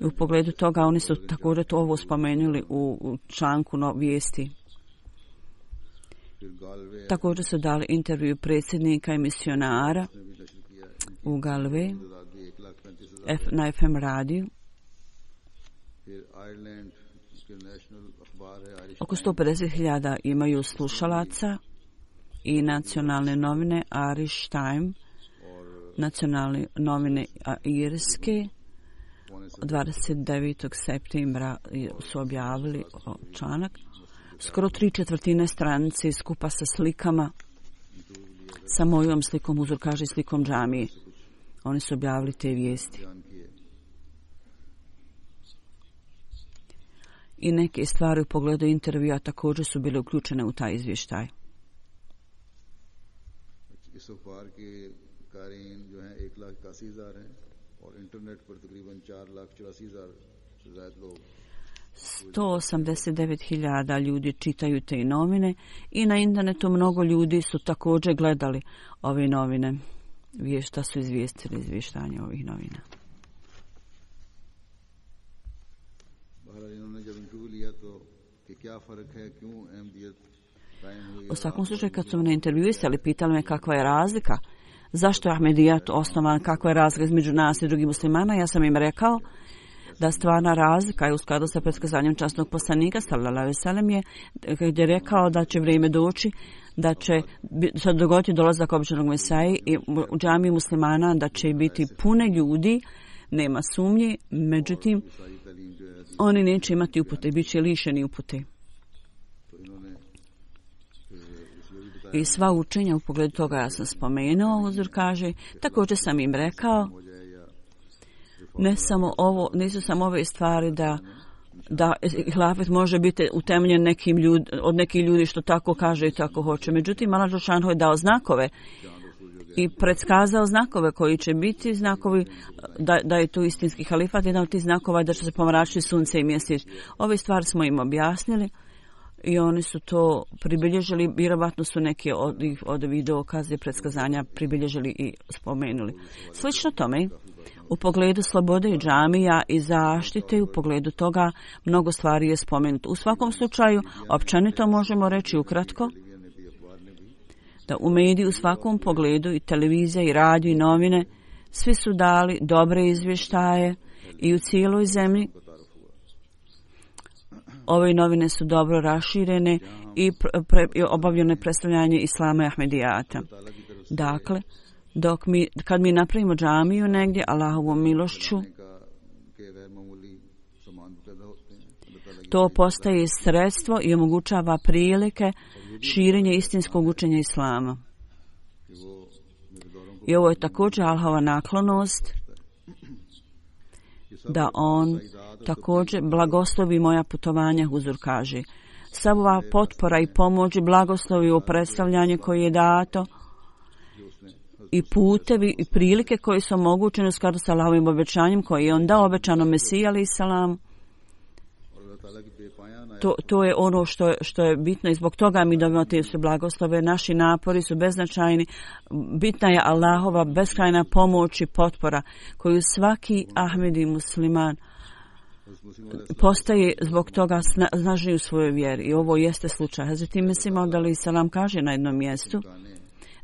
S3: I u pogledu toga oni su također to ovo spomenuli u članku vijesti. Također su dali intervju predsjednika i misionara u Galve na FM radiju. Oko 150.000 imaju slušalaca i nacionalne novine Irish Time, nacionalne novine Irske, 29. septembra su objavili članak. Skoro 3/4 stranice skupa sa slikama, sa mojom slikom, Huzur kaže, slikom džamije. Oni su objavili te vijesti. I neke stvari u pogledu intervjua također su bile uključene u taj izvještaj. – 189.000 ljudi čitaju te novine i na internetu mnogo ljudi su također gledali ove novine. Šta su izvijestili izvještanje ovih novina. U svakom slučaju, kad su me intervjuisali, pitali me kakva je razlika, zašto je Ahmedijat osnovan, kakva je razlika između nas i drugih muslimana, ja sam im rekao da stvarna razlika je u skladu sa predskazanjem časnog poslanika sallallahu alejhi ve sellem je gdje je rekao da će vrijeme doći, da će se dogoditi dolazak običnog Mesaje i u džamiji muslimana da će biti pune ljudi, nema sumnje, međutim oni neće imati upute, bit će lišeni upute. I sva učenja u pogledu toga ja sam spomenuo, Huzur kaže, također sam im rekao, ne samo ovo, nisu samo ove stvari da da hilafet može biti utemeljen od nekih ljudi što tako kaže i tako hoće. Međutim, Allah dželešanu je dao znakove i predskazao znakove koji će biti znakovi da je to istinski halifat. Jedan od tih znakova je da će se pomračiti sunce i mjesec. Ove stvari smo im objasnili i oni su to pribilježili. Vjerovatno su neke od ovih dokaze predskazanja pribilježili i spomenuli. Slično tome, u pogledu slobode i džamija i zaštite, u pogledu toga mnogo stvari je spomenuto. U svakom slučaju, općenito možemo reći ukratko da u mediji u svakom pogledu i televizija i radio i novine svi su dali dobre izvještaje i u cijeloj zemlji. Ove novine su dobro raširene i obavljeno je predstavljanje Islama i Ahmedijata. Dakle, kad mi napravimo džamiju negdje, Allahovom milošću, to postaje sredstvo i omogućava prilike širenja istinskog učenja Islama. I ovo je također Allahova naklonost da on također blagoslovi moja putovanja, Huzur kaže. Sav ova potpora i pomoć i blagoslovi u predstavljanje koje je dato i putevi i prilike koje su omogućene u skladu sa Allahovim obećanjem koje je on dao obećano Mesiji alejhi selam. To je ono što je bitno i zbog toga mi dobivamo te sve blagoslove. Naši napori su beznačajni. Bitna je Allahova beskrajna pomoć i potpora koju svaki Ahmedi musliman postaje zbog toga snažniji u svojoj vjeri. I ovo jeste slučaj. Hazreti Mesih Maud alejhi selam kaže na jednom mjestu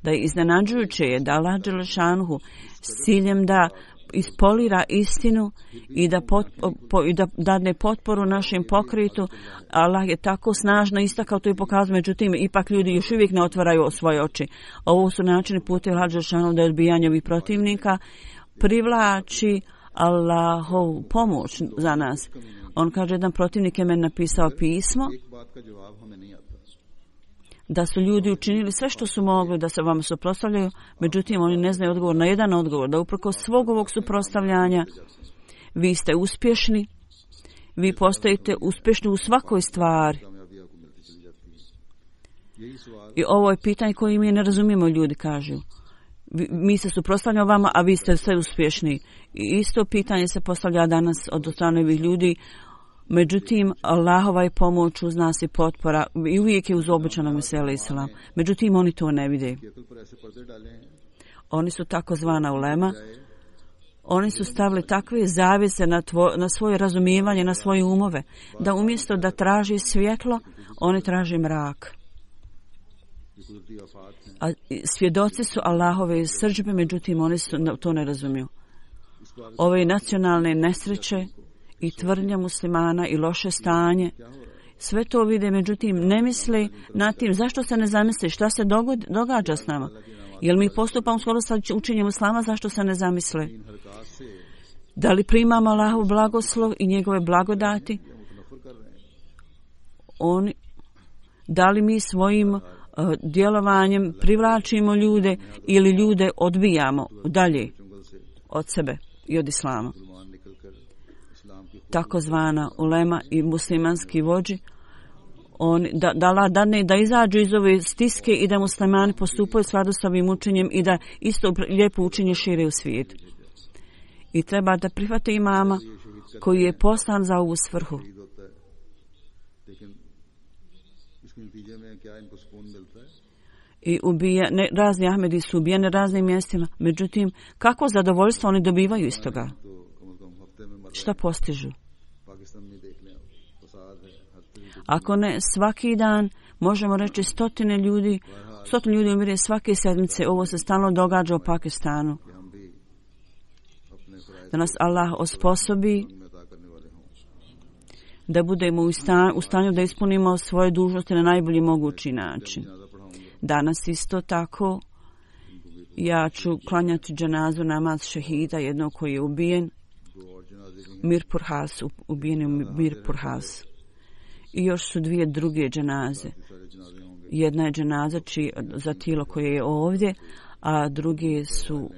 S3: da je iznenađujuće je da Allah dželešanu s ciljem da ispolira istinu i da dadne potporu našem pokretu. Allah je tako snažno istakao to i pokazao, međutim ipak ljudi još uvijek ne otvaraju svoje oči. Ovo su načini putevi Allah dželešanu da odbijanje ovih protivnika privlači Allahovu pomoć za nas. On kaže, jedan protivnik je meni napisao pismo da su ljudi učinili sve što su mogli da se vama suprotstavljaju, međutim oni ne znaju odgovor na jedan odgovor, da uprkos svog ovog suprotstavljanja vi ste uspješni, vi postajete uspješni u svakoj stvari. I ovo je pitanje koje mi ne razumijemo, ljudi kažu. Mi se suprotstavljamo vama, a vi ste sve uspješni. I isto pitanje se postavlja danas od strane ovih ljudi. Međutim, Allahova je pomoć uz nas i potpora i uvijek je uz obećano Mesija alejhi selam. Međutim, oni to ne vide. Oni su takozvana ulema. Oni su stavili takve zavjese na svoje razumijevanje, na svoje umove, da umjesto da traži svjetlo, oni traži mrak. A svjedoci su Allahove srdžbe, međutim, oni to ne razumiju. Ove nacionalne nesreće i tvrdnja muslimana i loše stanje, sve to vide, međutim ne misle nad tim. Zašto se ne zamisli šta se događa s nama? Jel mi postupamo skoro sa učenjem Islama, zašto se ne zamisle? Da li primamo Allahov blagoslov i njegove blagodati? Da li mi svojim djelovanjem privlačimo ljude ili ljude odbijamo dalje od sebe i od Islama? Takozvana ulema i muslimanski vođi, da izađu iz ove stiske i da muslimani postupaju u skladu s ovim učenjem i da isto lijepo učenje šire u svijet. I treba da prihvate imama koji je poslan za ovu svrhu. I razni Ahmedi su ubijeni na raznim mjestima. Međutim, kako zadovoljstvo oni dobivaju iz toga? Šta postižu? Ako ne, svaki dan možemo reći stotine ljudi umire svake sedmice. Ovo se stalno događa u Pakistanu. Da nas Allah osposobi da budemo u stanju da ispunimo svoje dužnosti na najbolji mogući način. Danas isto tako ja ću klanjati dženazu, namaz šehida, jednog koji je ubijen, Mirpur Has, ubijen je Mirpur Has. I još su dvije druge dženaze. Jedna je dženaza za tijelo koje je ovdje, a druge su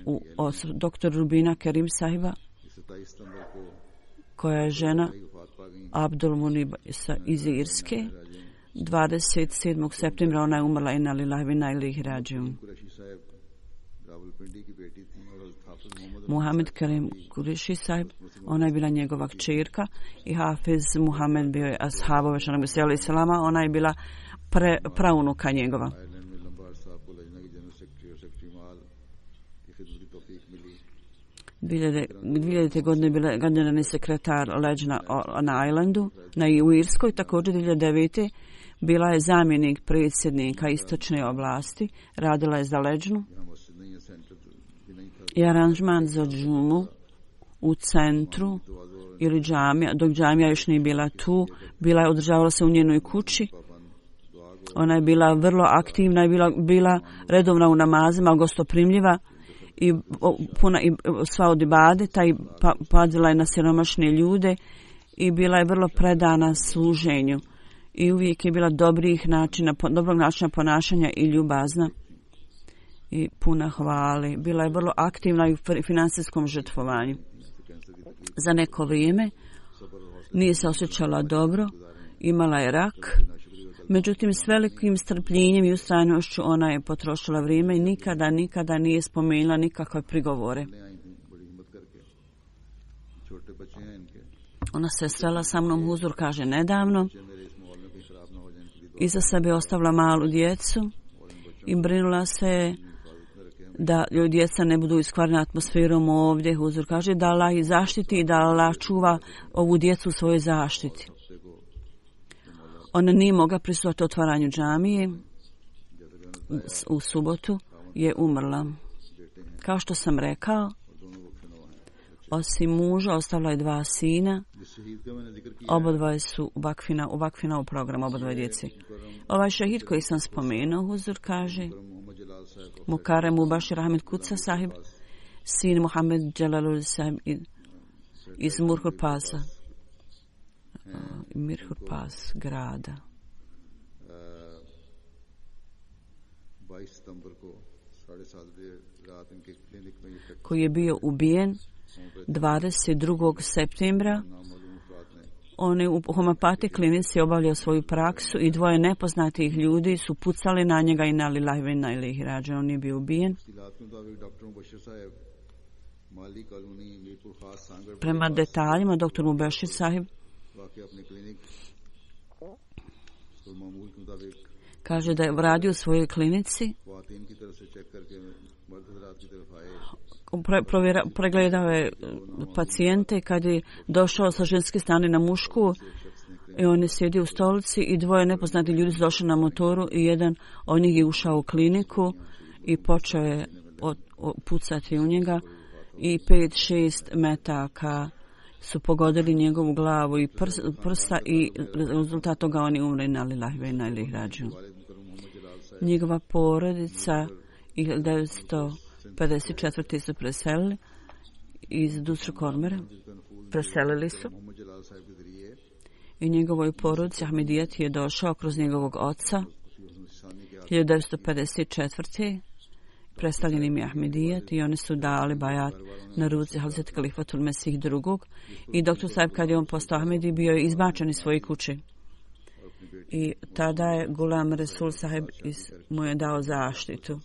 S3: doktor Rubina Karim sahiba. koja je žena Abdul Munib iz Irske. 27. septembra ona je umrla, inna lillahi wa inna ilaihi rađiun. Muhammed Karim Kuriši sahib, ona je bila njegova kćerka, i Hafiz Muhammed bio je ashabove šanabi salama, ona je bila praunuka njegova. 2000. godine bila generalni sekretar leđna na Islandu, u Irskoj. Također 2009. bila je zamjenik predsjednika istočne oblasti, radila je za leđnu i aranžman za džumu u centru ili džamija, dok džamija još nije bila tu, održavala se u njenoj kući. Ona je bila vrlo aktivna i bila redovna u namazima, gostoprimljiva i puna i sva od ibadeta i pazila je na siromašne ljude i bila je vrlo predana služenju i uvijek je bila dobrog načina ponašanja i ljubazna i puna hvale. Bila je vrlo aktivna i u financijskom žrtvovanju. Za neko vrijeme nije se osjećala dobro, imala je rak, međutim s velikim strpljenjem i ustrajnošću ona je potrošila vrijeme i nikada nije spomenula nikakve prigovore. Ona se srela sa mnom, huzur kaže, nedavno. Iza sebe ostavila malu djecu i brinula se da joj djeca ne budu iskvarena atmosferom ovdje. Huzur kaže da Allah ih zaštiti i da Allah čuva ovu djecu u svojoj zaštiti. Ona nije mogla prisustvovati otvaranju džamije. U subotu je umrla. Kao što sam rekao, osim muža ostavila je 2 sina. Obodvoje su u vakfina u programu, obodvoje djeci. Ovaj šehid koji sam spomenuo, huzur kaže, Mukarem Mubashir Ahmed Kuca sahib, sin Muhammed Jalalul sahib iz Mirhur Pasa. Mirhur Pas grada. Koji je bio ubijen 22. septembra. On je u homeopati klinici obavljao svoju praksu i 2 nepoznatih ljudi su pucali na njega i inna lillahi wa inna ilaihi rađiun. On je bio ubijen. Prema detaljima, dr. Mubashir sahib kaže da je radio u svojoj klinici, pregledao je pacijente kad je došao sa ženske strane na mušku i on je sjedio u stolici i 2 nepoznati ljudi su došli na motoru i jedan od njih je ušao u kliniku i počeo je pucati u njega i 5-6 metaka su pogodili njegovu glavu i prsa i rezultat toga oni umre inna lillahi wa inna ilaihi rađiun. Njegova porodica 1954. su preselili iz Dusru Kormera. Preselili su i njegovoj porodici Ahmedijet je došao kroz njegovog oca 1954. Predstavljen im je Ahmedijet i oni su dali bajat na ruci Hazret Kalifatul Mesih II. I doktor Sahib, kad je on postao Ahmedi, bio je izbačen iz svoje kuće. I tada je Gulam Resul Sahib mu je dao zaštitu.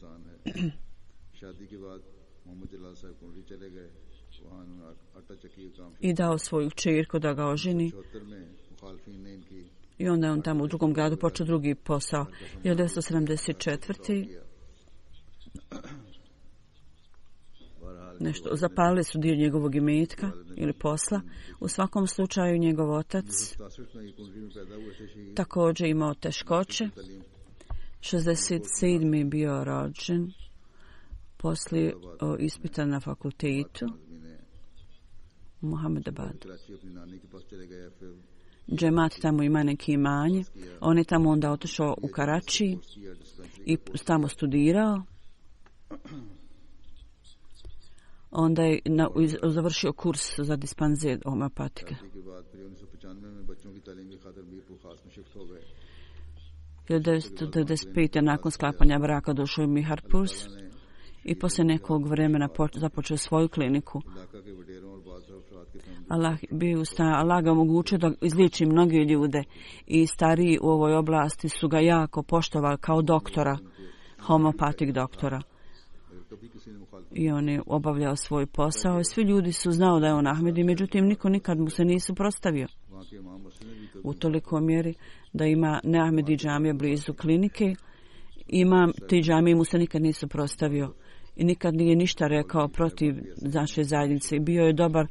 S3: I dao svoju kćerku da ga oženi. I onda je on tamo u drugom gradu počeo drugi posao. 1974. Zapalili su dio njegovog imetka ili posla. U svakom slučaju njegov otac također imao teškoće. 67. je bio rođen. Poslije ispita na fakultetu Muhammedabad. Džemat tamo ima neki imanje. On je tamo onda otišao u Karači i tamo studirao. Onda je završio kurs za dispanzir homeopatike. 1995. nakon sklapanja braka došao je Miharpur i poslije nekog vremena započeo svoju kliniku. Allah ga omogućio da izliječi mnoge ljude i stariji u ovoj oblasti su ga jako poštovali kao doktora, homeopatik doktora. I on je obavljao svoj posao i svi ljudi su znao da je on Ahmedi, međutim niko nikad mu se nije suprotstavio. U toliko mjeri da ima neahmedi džamija blizu klinike, imam ti džamije mu se nikad nije suprotstavio i nikad nije ništa rekao protiv naše zajednice. Bio je dobar,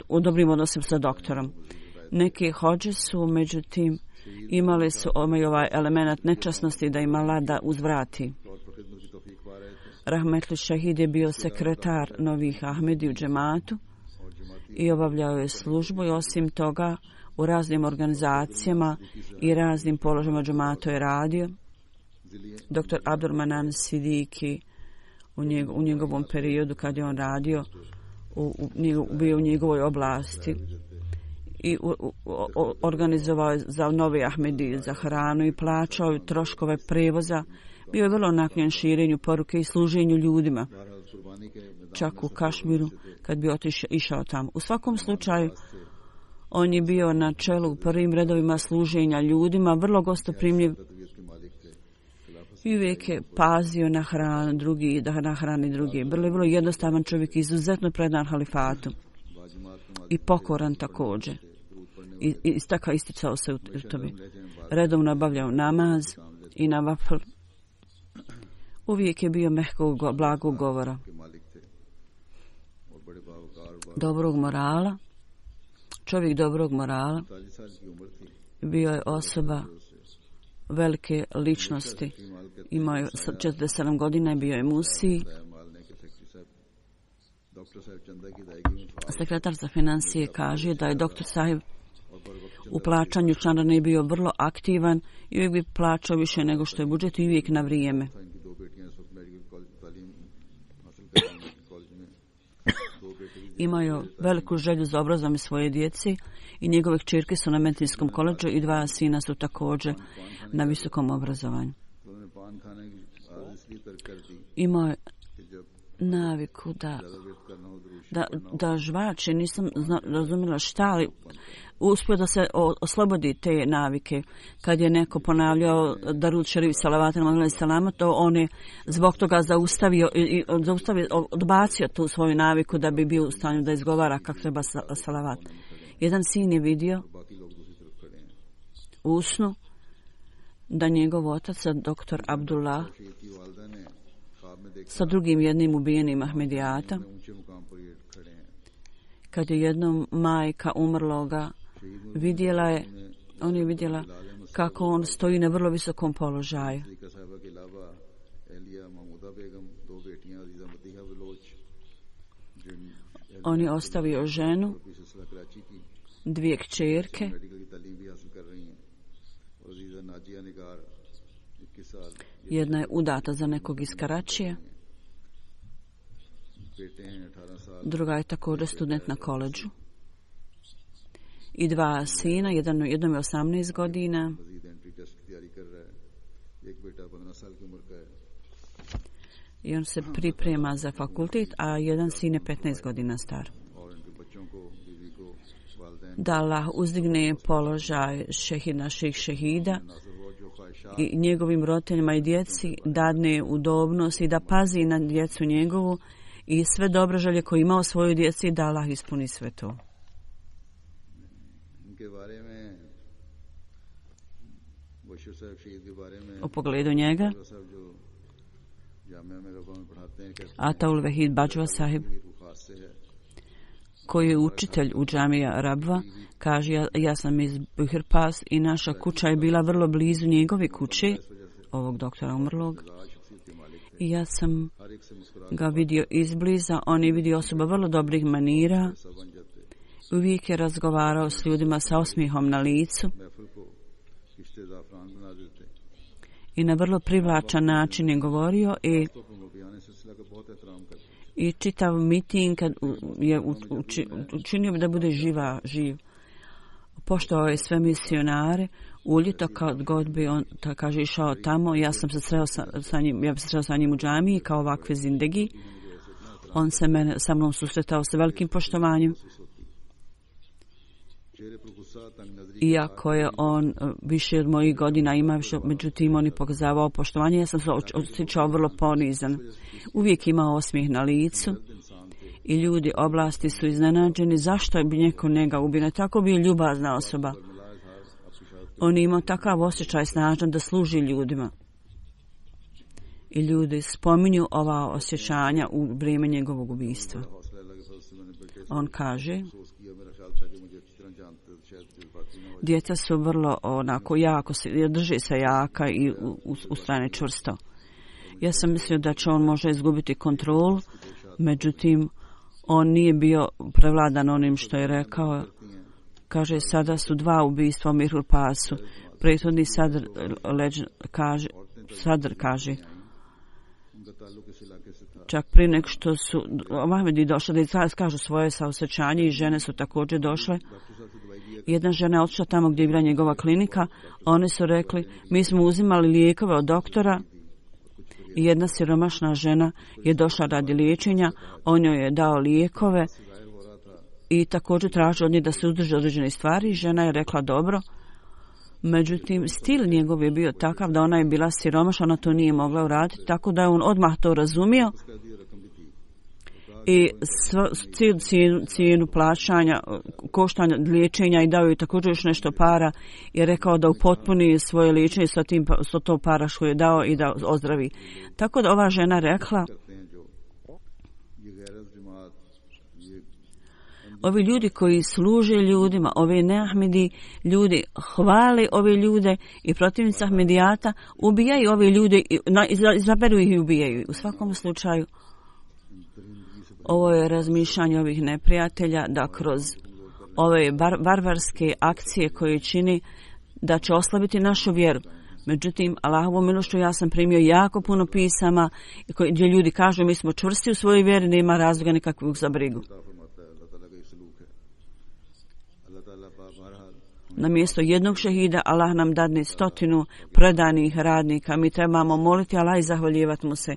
S3: u dobrim odnosima sa doktorom. Neke hođe su, međutim, imali su ovaj element nečasnosti da im Allah da uzvrati. Rahmetli Šehid je bio sekretar novih Ahmedi u džematu i obavljao je službu i osim toga u raznim organizacijama i raznim položajima džematu je radio. Dr. Abdurmanan Sidiki u njegovom periodu kad je on radio bio u njegovoj oblasti i organizovao za nove Ahmedi za hranu i plaćao troškove prevoza. Bio je vrlo naklonjen širenju poruke i služenju ljudima, čak u Kašmiru kad bi išao tamo. U svakom slučaju, on je bio na čelu u prvim redovima služenja ljudima, vrlo gostoprimljiv i uvijek je pazio na hranu drugi, da nahrani drugi. Vrlo jednostavan čovjek, izuzetno predan halifatu i pokoran također. I isticao se u tobi. Redovno obavljao namaz i na vafl. Uvijek je bio mehkog, blagog govora, dobrog morala, čovjek dobrog morala, bio je osoba velike ličnosti, imao je 47 godina i bio je musi. Sekretar za financije kaže da je doktor Sahib u plaćanju članarine bio vrlo aktivan i uvijek bi plaćao više nego što je budžet i uvijek na vrijeme. Imao je veliku želju za obrazom svoje djece i njegove kćerke su na medicinskom koledžu i 2 sina su također na visokom obrazovanju. Imao je naviku da žvače, nisam razumjela šta, ali uspio da se oslobodi te navike. Kad je neko ponavljao Darud Šerif Salavatem alejhi salama, to on je zbog toga odbacio tu svoju naviku da bi bio u stanju da izgovara kako treba salavat. Jedan sin je vidio u snu da njegov otac, doktor Abdullah, sa drugim jednim ubijenim Ahmedijata, kad je jednom majka umrloga on je vidjela kako on stoji na vrlo visokom položaju. On je ostavio ženu, 2 kćerke, jedna je udata za nekog iz Karačija, druga je također student na koledžu i 2 sina, jednom je 18 godina i on se priprema za fakultet, a jedan sin je 15 godina star. Da Allah uzdigne položaj naših šehida i njegovim roditeljima i djeci, dadne udobnost i da pazi na djecu njegovu i sve dobre želje koje ima o svojoj djeci, da Allah ispuni sve to. U pogledu njega, Ataul Vahid Bajwa Sahib, koji je učitelj u džamija Rabva, kaže, ja sam iz Buhirpas i naša kuća je bila vrlo blizu njegove kuće, ovog doktora umrlog, i ja sam ga vidio izbliza. On je vidio osoba vrlo dobrih manira, uvijek je razgovarao s ljudima sa osmijehom na licu i na vrlo privlačan način je govorio i čitav miting kad je učinio da bude živ. Poštovao je sve misionare, u ljeto kad god bi on, kaže, išao tamo, ja sam se sreo sa njim u džamiji kao ovakve zindegi. On se sa mnom susretao sa velikim poštovanjem Iako je on više od mojih godina ima, međutim on je pokazavao poštovanje, ja sam se osjećao vrlo ponizan. Uvijek imao osmijeh na licu i ljudi oblasti su iznenađeni zašto bi neko njega ubio. Tako bio ljubazna osoba. On je imao takav osjećaj snažan da služi ljudima. I ljudi spominju ova osjećanja u vrijeme njegovog ubistva. On kaže, djeca su vrlo onako jako, drži se jaka i ustrajne čvrsto. Ja sam mislio da će on možda izgubiti kontrolu, međutim, on nije bio prevladan onim što je rekao. Kaže, sada su 2 ubistva u Mirhul Pasu. Prethodni Sadr kaže, čak prije nek što su Ahmedi došli da kažu svoje saosjećanje i žene su također došle. Jedna žena je otišla tamo gdje je bila njegova klinika. Oni su rekli, mi smo uzimali lijekove od doktora. I jedna siromašna žena je došla radi liječenja. On joj je dao lijekove i također traži od nje da se uzdrži određene stvari. Žena je rekla dobro. Međutim, stil njegov je bio takav da ona je bila siromašna, ona to nije mogla uraditi, tako da je on odmah to razumio i cijenu plaćanja, koštanja liječenja i dao joj također još nešto para i rekao da upotpuni svoje liječenje sa to para što je dao i da ozdravi. Tako da ova žena rekla, ovi ljudi koji služe ljudima, ovi neahmedi ljudi hvale ove ljude i protivnici ahmedijata ubijaju ove ljude, izaberu ih i ubijaju. U svakom slučaju, ovo je razmišljanje ovih neprijatelja da kroz ove barbarske akcije koje čini da će oslabiti našu vjeru. Međutim, Allahovom milošću ja sam primio jako puno pisama gdje ljudi kažu mi smo čvrsti u svojoj vjeri, nema razloga nikakvog za brigu. Na mjesto jednog šehida Allah nam dadne 100 predanih radnika. Mi trebamo moliti Allah i zahvaljivati mu se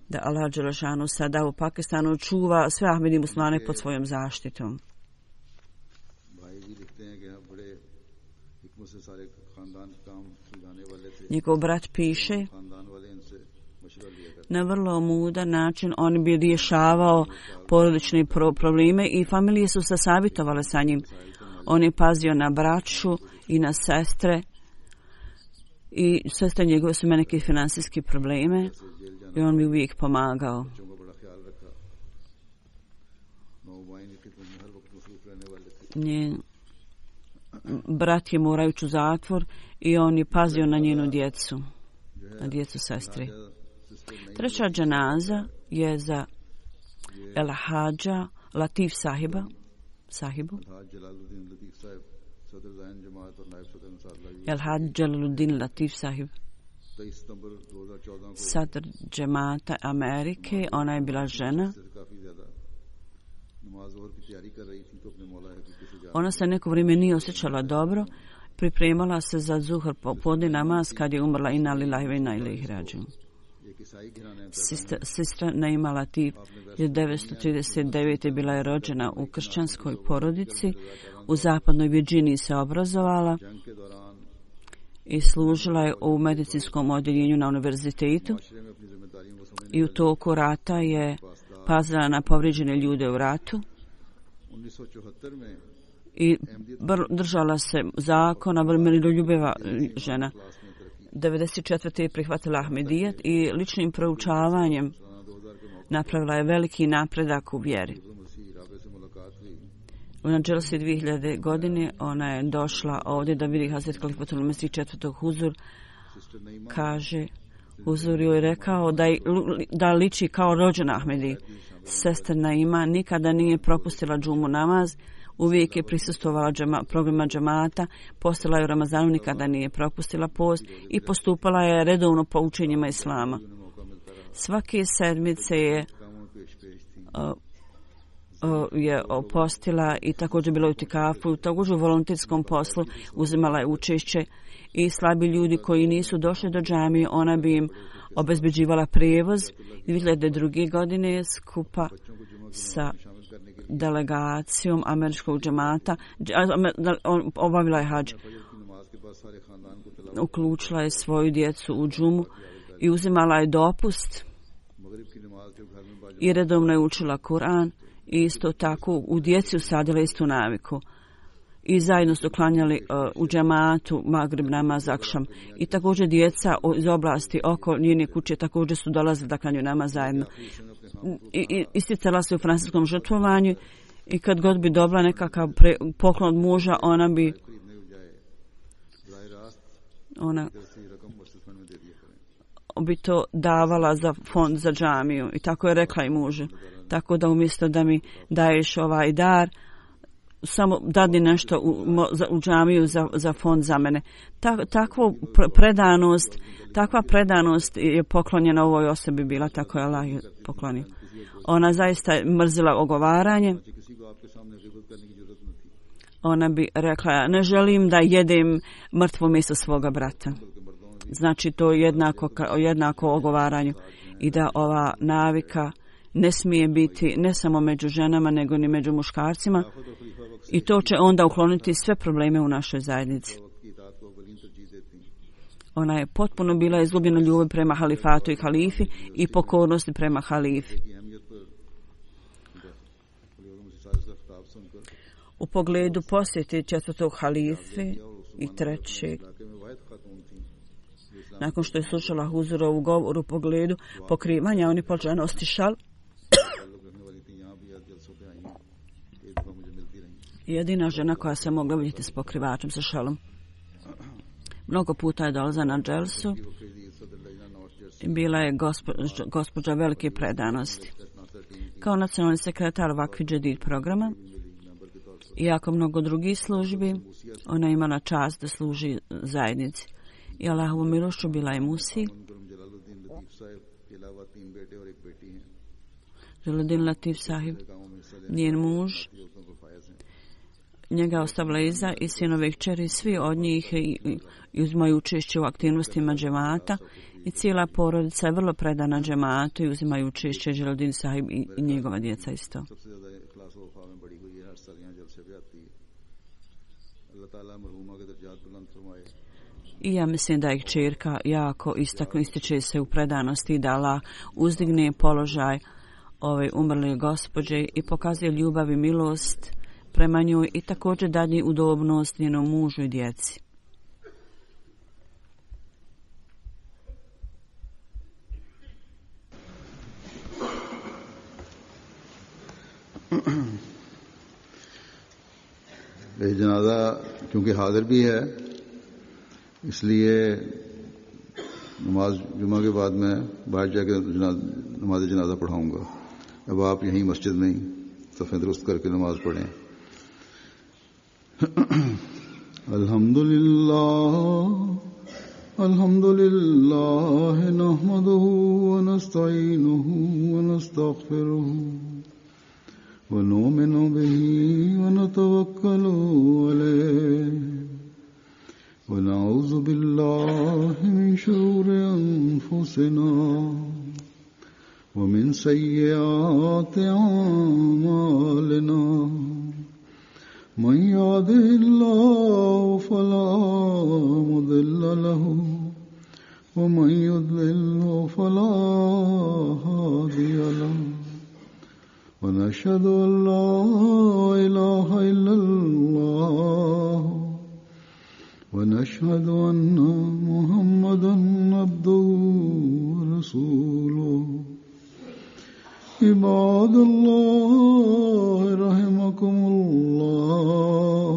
S3: da Allah dželešanu sada u Pakistanu čuva sve Ahmedi muslimane pod svojom zaštitom. Njegov brat piše, na vrlo mudan način on bi rješavao porodične probleme i familije su se savjetovale sa njim. On je pazio na braću i na sestre i sestre njegove su imale neke financijske probleme i on bi uvijek pomagao. Njen brat je morao ići u zatvor i on je pazio na njenu djecu, na djecu sestri. Treća dženaza je za El Hadža Latif sahibu. El Hadž Jalaluddin Latif sahib, sadr džemata Amerike, ona je bila žena. Ona se neko vrijeme nije osjećala dobro, pripremala se za zuhr popodne namaz kad je umrla inna lillahi wa inna ilaihi rađiun. Sestra Naima Latif 1939. bila je rođena u kršćanskoj porodici. U zapadnoj Virginiji se obrazovala i služila je u medicinskom odjeljenju na univerzitetu. I u toku rata je pazila na povrijeđene ljude u ratu i držala se zakona, miroljubiva žena. 1994. je prihvatila Ahmedijat i ličnim proučavanjem napravila je veliki napredak u vjeri. U Nadželsi 2000. godine ona je došla ovdje da vidi Hazret Kalifatul Mesih četvrtog Huzur. Kaže, Huzur joj je rekao da liči kao rođena Ahmedi. Sestra Naima nikada nije propustila džumu namaz, uvijek je prisustvovala programa džemata, postila je u Ramazanu, nikada nije propustila post i postupala je redovno po učenjima Islama. Svake sedmice je postila i također bila u itikafu, također u volonterskom poslu uzimala je učešće i slabi ljudi koji nisu došli do džamije, ona bi im obezbeđivala prijevoz. 2002. godine skupa sa delegacijom američkog džemata, obavila je hadž. Uključila je svoju djecu u džumu i uzimala je dopust i redovno je učila Kur'an i isto tako u djeci usadila istu naviku. I zajedno su klanjali u džematu Magrib namaz akšam. I također djeca iz oblasti oko njene kuće također su dolazili da klanjaju namaz zajedno. I isticala se u francuskom žrtvovanju i kad god bi dobila nekakav poklon od muža, ona bi to davala za fond za džamiju. I tako je rekla i mužu. Tako da umjesto da mi daješ ovaj dar, samo dadni nešto u džamiju za fond za mene. Takva predanost je poklonjena ovoj osobi bila, tako je Allah poklonio. Ona zaista je mrzila ogovaranje. Ona bi rekla, ne želim da jedem mrtvo meso svoga brata. Znači to je jednako ogovaranju. I da ova navika ne smije biti ne samo među ženama, nego ni među muškarcima. I to će onda ukloniti sve probleme u našoj zajednici. Ona je potpuno bila izgubljena ljubav prema halifatu i halifi i pokornosti prema halifi. U pogledu posjeti četvrtog halife i trećeg, nakon što je slušala Huzurovu govor u pogledu pokrivanja unipočenosti šal, jedina žena koja se mogla vidjeti s pokrivačem sa šalom. Mnogo puta je dolazila na dželsu i bila je gospođa velike predanosti. Kao nacionalni sekretar Vakfi Džedid programa, iako mnogo drugih službi, ona je imala čast da služi zajednici. I Allahovu milošću bila je Musi, Jalaluddin Latif sahib, njen muž, njega ostavila iza i sinove i kćeri, svi od njih uzimaju učešće u aktivnostima džemata i cijela porodica je vrlo predana džematu i uzimaju učešće Jalaluddin sahib i njegova djeca isto. I ja mislim da je kćerka jako ističe se u predanosti, da Allah uzdigne položaj ove umrle gospođe i pokazuje ljubav i milost prema njoj i također dadne udobnost njenom mužu i djeci.
S2: ये जनाजा क्योंकि हाजिर भी है, इसलिए नमाज जुमा के बाद मैं बाहर जाकर नमाज जनाजा पढ़ाऊंगा. अब आप यहीं मस्जिद में सफ़े दुरुस्त करके नमाज पढ़ें. अल्हम्दुलिल्लाह नहमदुहु व नस्तईनुहु व नस्तगफिरुहु व नुमिनु बिही व नतवक्कलु अलैहि व नऊज़ु बिल्लाहि मिन शुरूरि अनफुसिना व मिन सय्यिआति अमालिना. من يهده الله فلا مضل له ومن يضلل فلا هادي له ونشهد أن لا إله إلا الله ونشهد أن محمدا عبده ورسوله. عباد الله رحمكم الله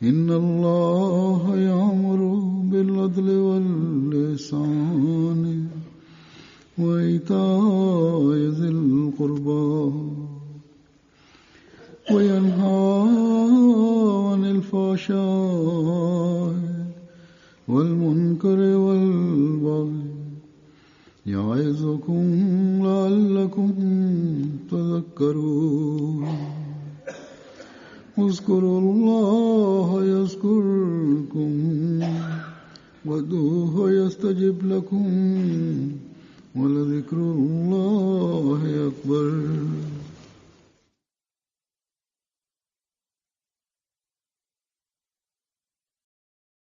S2: إن الله يأمر بالعدل والإحسان وإيتاء ذي القربى وينهى عن الفحشاء والمنكر والبغي يعظكم لعلكم تذكرون. اذكروا الله يذكركم وادعوه يستجب لكم ولذكر الله أكبر.